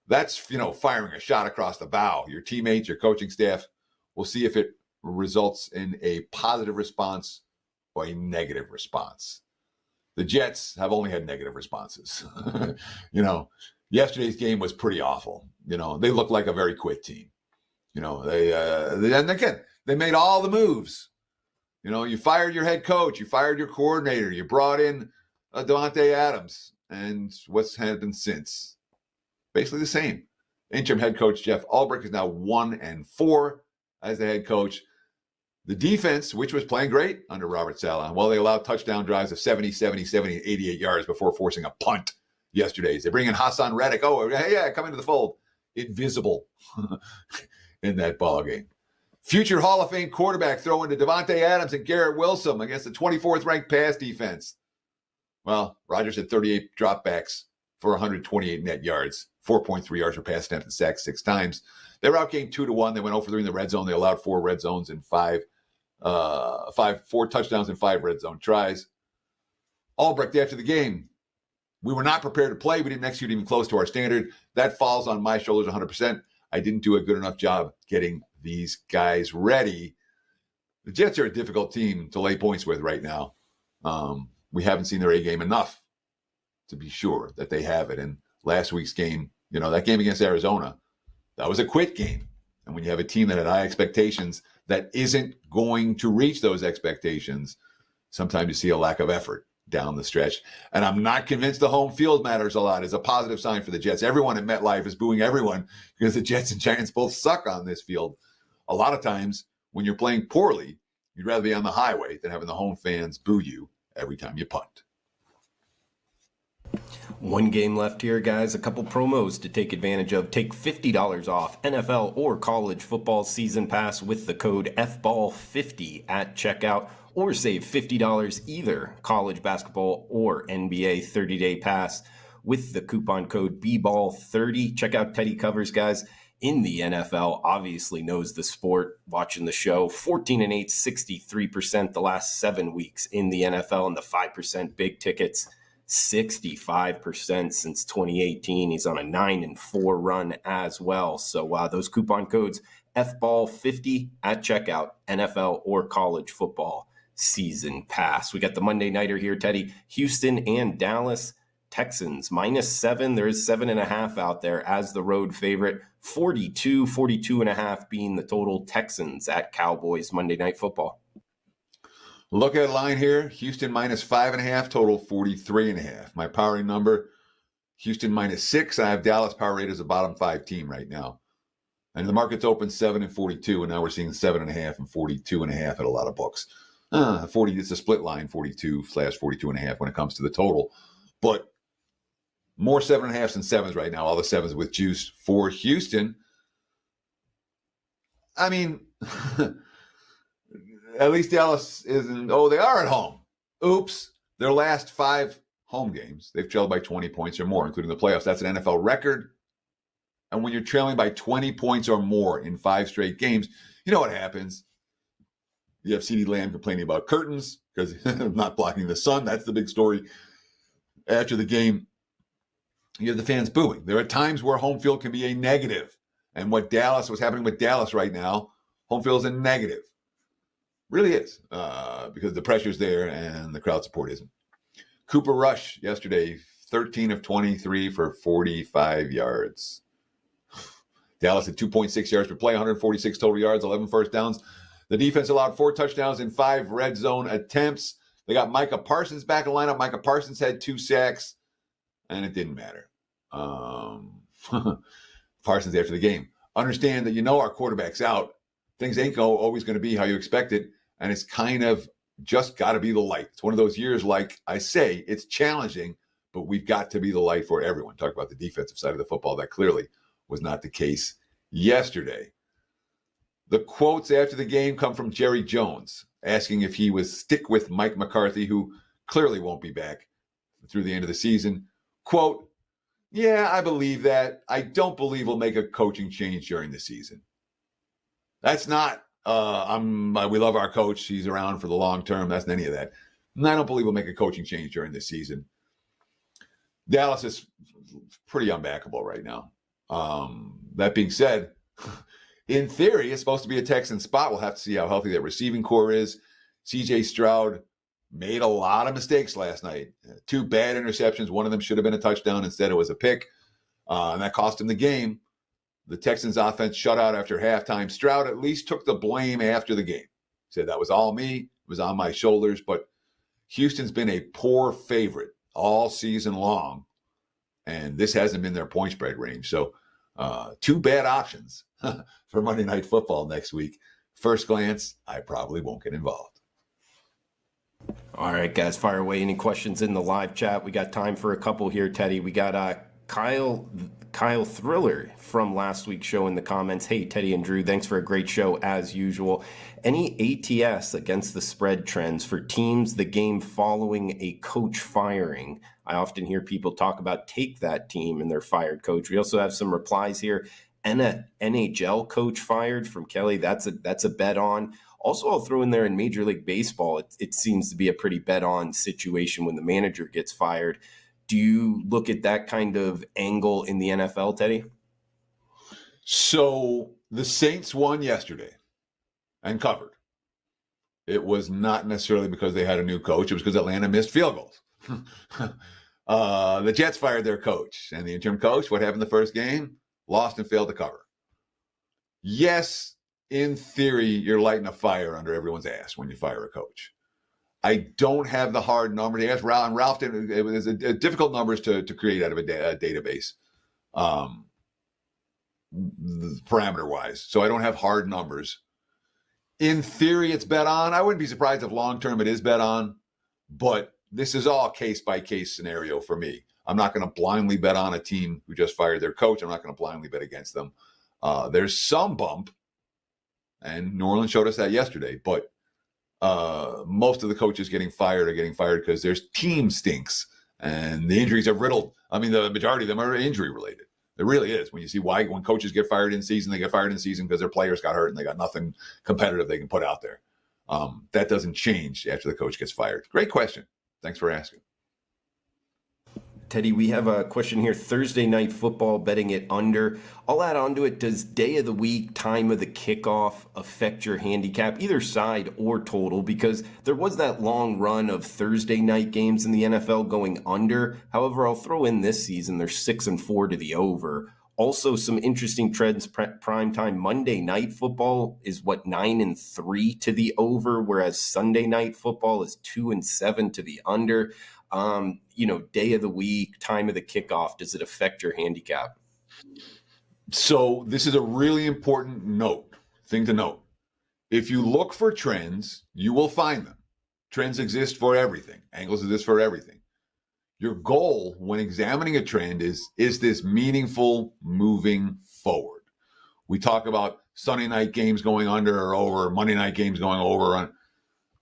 [SPEAKER 2] That's, firing a shot across the bow. Your teammates, your coaching staff, we'll see if it results in a positive response or a negative response. The Jets have only had negative responses. Yesterday's game was pretty awful. They look like a very quit team. And again, they made all the moves. You fired your head coach, you fired your coordinator, you brought in Davante Adams, and what's happened since? Basically the same. Interim head coach Jeff Ulbrich is now 1-4 as the head coach. The defense, which was playing great under Robert Saleh, they allowed touchdown drives of 70, 70, 70, and 88 yards before forcing a punt yesterday. They bring in Hassan Reddick. Oh, yeah, come into the fold. Invisible in that ball game. Future Hall of Fame quarterback throwing to Davante Adams and Garrett Wilson against the 24th ranked pass defense. Well, Rodgers had 38 dropbacks for 128 net yards, 4.3 yards per pass attempt and sacked 6 times. They were outgained 2-1. They went 0 for 3 in the red zone. They allowed 4 red zones and 4 touchdowns and 5 red zone tries. Albrecht after the game, we were not prepared to play. We didn't execute even close to our standard. That falls on my shoulders 100%. I didn't do a good enough job getting these guys ready. The Jets are a difficult team to lay points with right now. We haven't seen their A game enough to be sure that they have it. And last week's game, that game against Arizona, that was a quit game. And when you have a team that had high expectations that isn't going to reach those expectations, sometimes you see a lack of effort down the stretch. And I'm not convinced the home field matters a lot. It's a positive sign for the Jets. Everyone at MetLife is booing everyone because the Jets and Giants both suck on this field. A lot of times when you're playing poorly, you'd rather be on the highway than having the home fans boo you every time you punt.
[SPEAKER 1] One game left here, guys. A couple promos to take advantage of. Take $50 off NFL or college football season pass with the code FBALL50 at checkout, or save $50 either college basketball or NBA 30-day pass with the coupon code BBALL30. Check out Teddy Covers, guys. In the NFL, obviously knows the sport, watching the show. 14-8, 63% the last 7 weeks in the NFL, and the 5% big tickets, 65% since 2018. He's on a 9-4 run as well. So those coupon codes, FBALL50 at checkout, NFL or college football season pass. We got the Monday nighter here, Teddy. Houston and Dallas. Texans -7. There is 7.5 out there as the road favorite. 42.5 being the total. Texans at Cowboys Monday Night Football.
[SPEAKER 2] Look at line here. Houston -5.5, total 43.5. My powering number, Houston -6. I have Dallas power rate as a bottom 5 team right now. And the market's open 7 and 42, and now we're seeing 7.5 and 42.5 at a lot of books. 40, it's a split line, 42/42.5 when it comes to the total. But more 7.5s than 7s right now. All the 7s with juice for Houston. I mean, at least Dallas isn't. Oh, they are at home. Oops. Their last 5 home games, they've trailed by 20 points or more, including the playoffs. That's an NFL record. And when you're trailing by 20 points or more in 5 straight games, you know what happens. You have CeeDee Lamb complaining about curtains because not blocking the sun. That's the big story. After the game, you have the fans booing. There are times where home field can be a negative. And what's happening with Dallas right now, home field is a negative. Really is, because the pressure's there and the crowd support isn't. Cooper Rush yesterday, 13 of 23 for 45 yards. Dallas had 2.6 yards per play, 146 total yards, 11 first downs. The defense allowed 4 touchdowns in 5 red zone attempts. They got Micah Parsons back in the lineup. Micah Parsons had 2 sacks, and it didn't matter. Parsons after the game. Understand that our quarterback's out. Things ain't always going to be how you expect it, and it's kind of just got to be the light. It's one of those years, like I say, it's challenging, but we've got to be the light for everyone. Talk about the defensive side of the football. That clearly was not the case yesterday. The quotes after the game come from Jerry Jones, asking if he was stick with Mike McCarthy, who clearly won't be back through the end of the season. Quote, yeah, I believe that. I don't believe we'll make a coaching change during the season. That's not, we love our coach. He's around for the long term. That's any of that. And I don't believe we'll make a coaching change during this season. Dallas is pretty unbackable right now. That being said, in theory, it's supposed to be a Texan spot. We'll have to see how healthy that receiving core is. CJ Stroud made a lot of mistakes last night. 2 bad interceptions. One of them should have been a touchdown. Instead, it was a pick. And that cost him the game. The Texans offense shut out after halftime. Stroud at least took the blame after the game. He said, that was all me. It was on my shoulders. But Houston's been a poor favorite all season long. And this hasn't been their point spread range. So 2 bad options for Monday Night Football next week. First glance, I probably won't get involved.
[SPEAKER 1] All right, guys, fire away. Any questions in the live chat? We got time for a couple here, Teddy. We got Kyle Thriller from last week's show in the comments. Hey, Teddy and Drew, thanks for a great show as usual. Any ATS against the spread trends for teams the game following a coach firing? I often hear people talk about take that team and their fired coach. We also have some replies here. NHL coach fired from Kelly. That's a bet on. Also, I'll throw in there in Major League Baseball, it seems to be a pretty bet on situation when the manager gets fired. Do you look at that kind of angle in the NFL, Teddy?
[SPEAKER 2] So the Saints won yesterday and covered. It was not necessarily because they had a new coach. It was because Atlanta missed field goals. The Jets fired their coach. And the interim coach, what happened the first game? Lost and failed to cover. Yes, in theory, you're lighting a fire under everyone's ass when you fire a coach. I don't have the hard numbers. They asked Ralph, and Ralph did. It was difficult numbers to create out of a database, parameter-wise. So I don't have hard numbers. In theory, it's bet on. I wouldn't be surprised if long-term it is bet on, but this is all case-by-case scenario for me. I'm not going to blindly bet on a team who just fired their coach. I'm not going to blindly bet against them. There's some bump, and New Orleans showed us that yesterday, but most of the coaches getting fired are getting fired because their team stinks and the injuries are riddled. I mean, the majority of them are injury related. It really is. When you see why, when coaches get fired in season, they get fired in season because their players got hurt and they got nothing competitive they can put out there. That doesn't change after the coach gets fired. Great question. Thanks for asking.
[SPEAKER 1] Teddy, we have a question here. Thursday night football, betting it under. I'll add on to it. Does day of the week, time of the kickoff affect your handicap, either side or total? Because there was that long run of Thursday night games in the NFL going under. However, I'll throw in this season, they're 6-4 to the over. Also, some interesting trends. Primetime Monday night football is 9-3 to the over, whereas Sunday night football is 2-7 to the under. Day of the week, time of the kickoff, does it affect your handicap?
[SPEAKER 2] So this is a really important thing to note. If you look for trends, you will find them. Trends exist for everything. Angles exist for everything. Your goal when examining a trend is this meaningful moving forward? We talk about Sunday night games going under or over, Monday night games going over.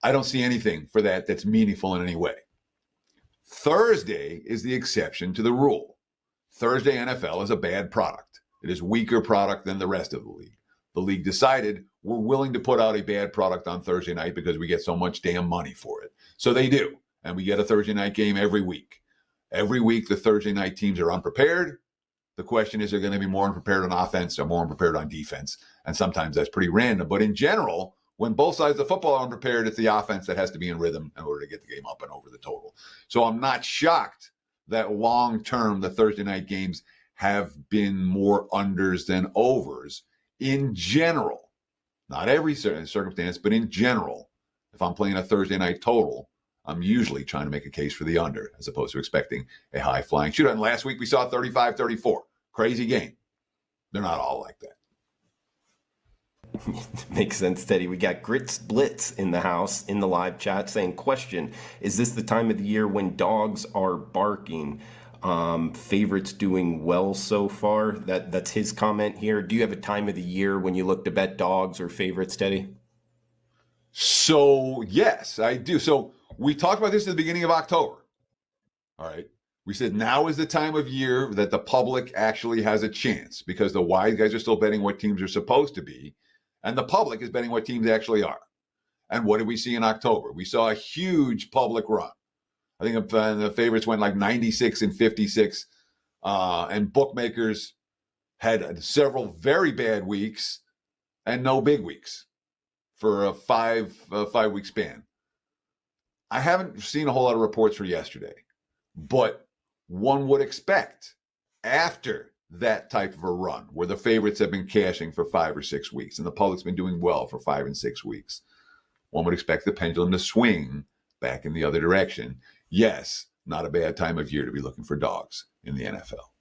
[SPEAKER 2] I don't see anything for that that's meaningful in any way. Thursday is the exception to the rule. Thursday NFL is a bad product. It is a weaker product than the rest of the league. The league decided we're willing to put out a bad product on Thursday night because we get so much damn money for it. So they do. And we get a Thursday night game every week. Every week, the Thursday night teams are unprepared. The question is, they're going to be more unprepared on offense or more unprepared on defense. And sometimes that's pretty random. But in general, when both sides of the football are unprepared, it's the offense that has to be in rhythm in order to get the game up and over the total. So I'm not shocked that long-term, the Thursday night games have been more unders than overs in general. Not every circumstance, but in general, if I'm playing a Thursday night total, I'm usually trying to make a case for the under as opposed to expecting a high-flying shootout. And last week we saw 35-34. Crazy game. They're not all like that.
[SPEAKER 1] Makes sense, Teddy. We got Grits Blitz in the house in the live chat saying, question, is this the time of the year when dogs are barking? Favorites doing well so far. That's his comment here. Do you have a time of the year when you look to bet dogs or favorites, Teddy?
[SPEAKER 2] So, yes, I do. So we talked about this at the beginning of October. All right. We said now is the time of year that the public actually has a chance because the wise guys are still betting what teams are supposed to be, and the public is betting what teams actually are. And what did we see in October? We saw a huge public run. I think the favorites went like 96 and 56, and bookmakers had several very bad weeks and no big weeks for a 5-week span. I haven't seen a whole lot of reports for yesterday, but one would expect after that type of a run where the favorites have been cashing for 5 or 6 weeks and the public's been doing well for 5 and 6 weeks, one would expect the pendulum to swing back in the other direction. Yes, not a bad time of year to be looking for dogs in the NFL.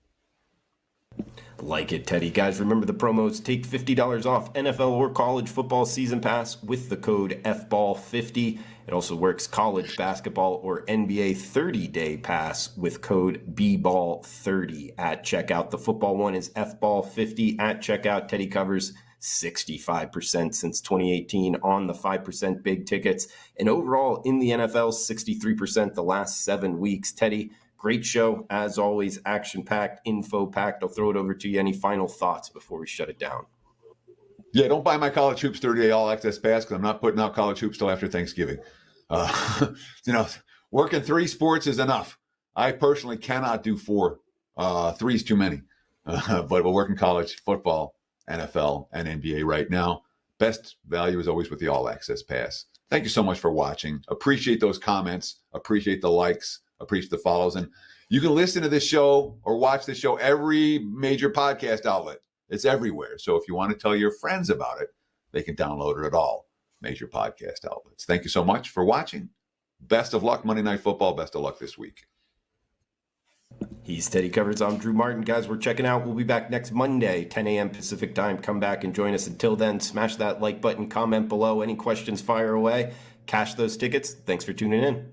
[SPEAKER 1] Like it, Teddy. Guys, remember the promos. Take $50 off NFL or college football season pass with the code FBALL50. It also works college basketball or NBA 30-day pass with code BBALL30 at checkout. The football one is FBALL50 at checkout. Teddy covers 65% since 2018 on the 5% big tickets. And overall in the NFL, 63% the last 7 weeks. Teddy, great show. As always, action-packed, info-packed. I'll throw it over to you. Any final thoughts before we shut it down?
[SPEAKER 2] Yeah, don't buy my College Hoops 30-day all-access pass because I'm not putting out College Hoops till after Thanksgiving. Working 3 sports is enough. I personally cannot do 4. 3 is too many. But we're working college football, NFL, and NBA right now. Best value is always with the all-access pass. Thank you so much for watching. Appreciate those comments. Appreciate the likes. Appreciate the follows. And you can listen to this show or watch this show every major podcast outlet. It's everywhere. So if you want to tell your friends about it, they can download it at all major podcast outlets. Thank you so much for watching. Best of luck Monday Night Football. Best of luck this week.
[SPEAKER 1] He's Teddy Covers. I'm Drew Martin. Guys, we're checking out. We'll be back next Monday, 10 a.m. Pacific time. Come back and join us. Until then, smash that like button, comment below. Any questions, fire away. Cash those tickets. Thanks for tuning in.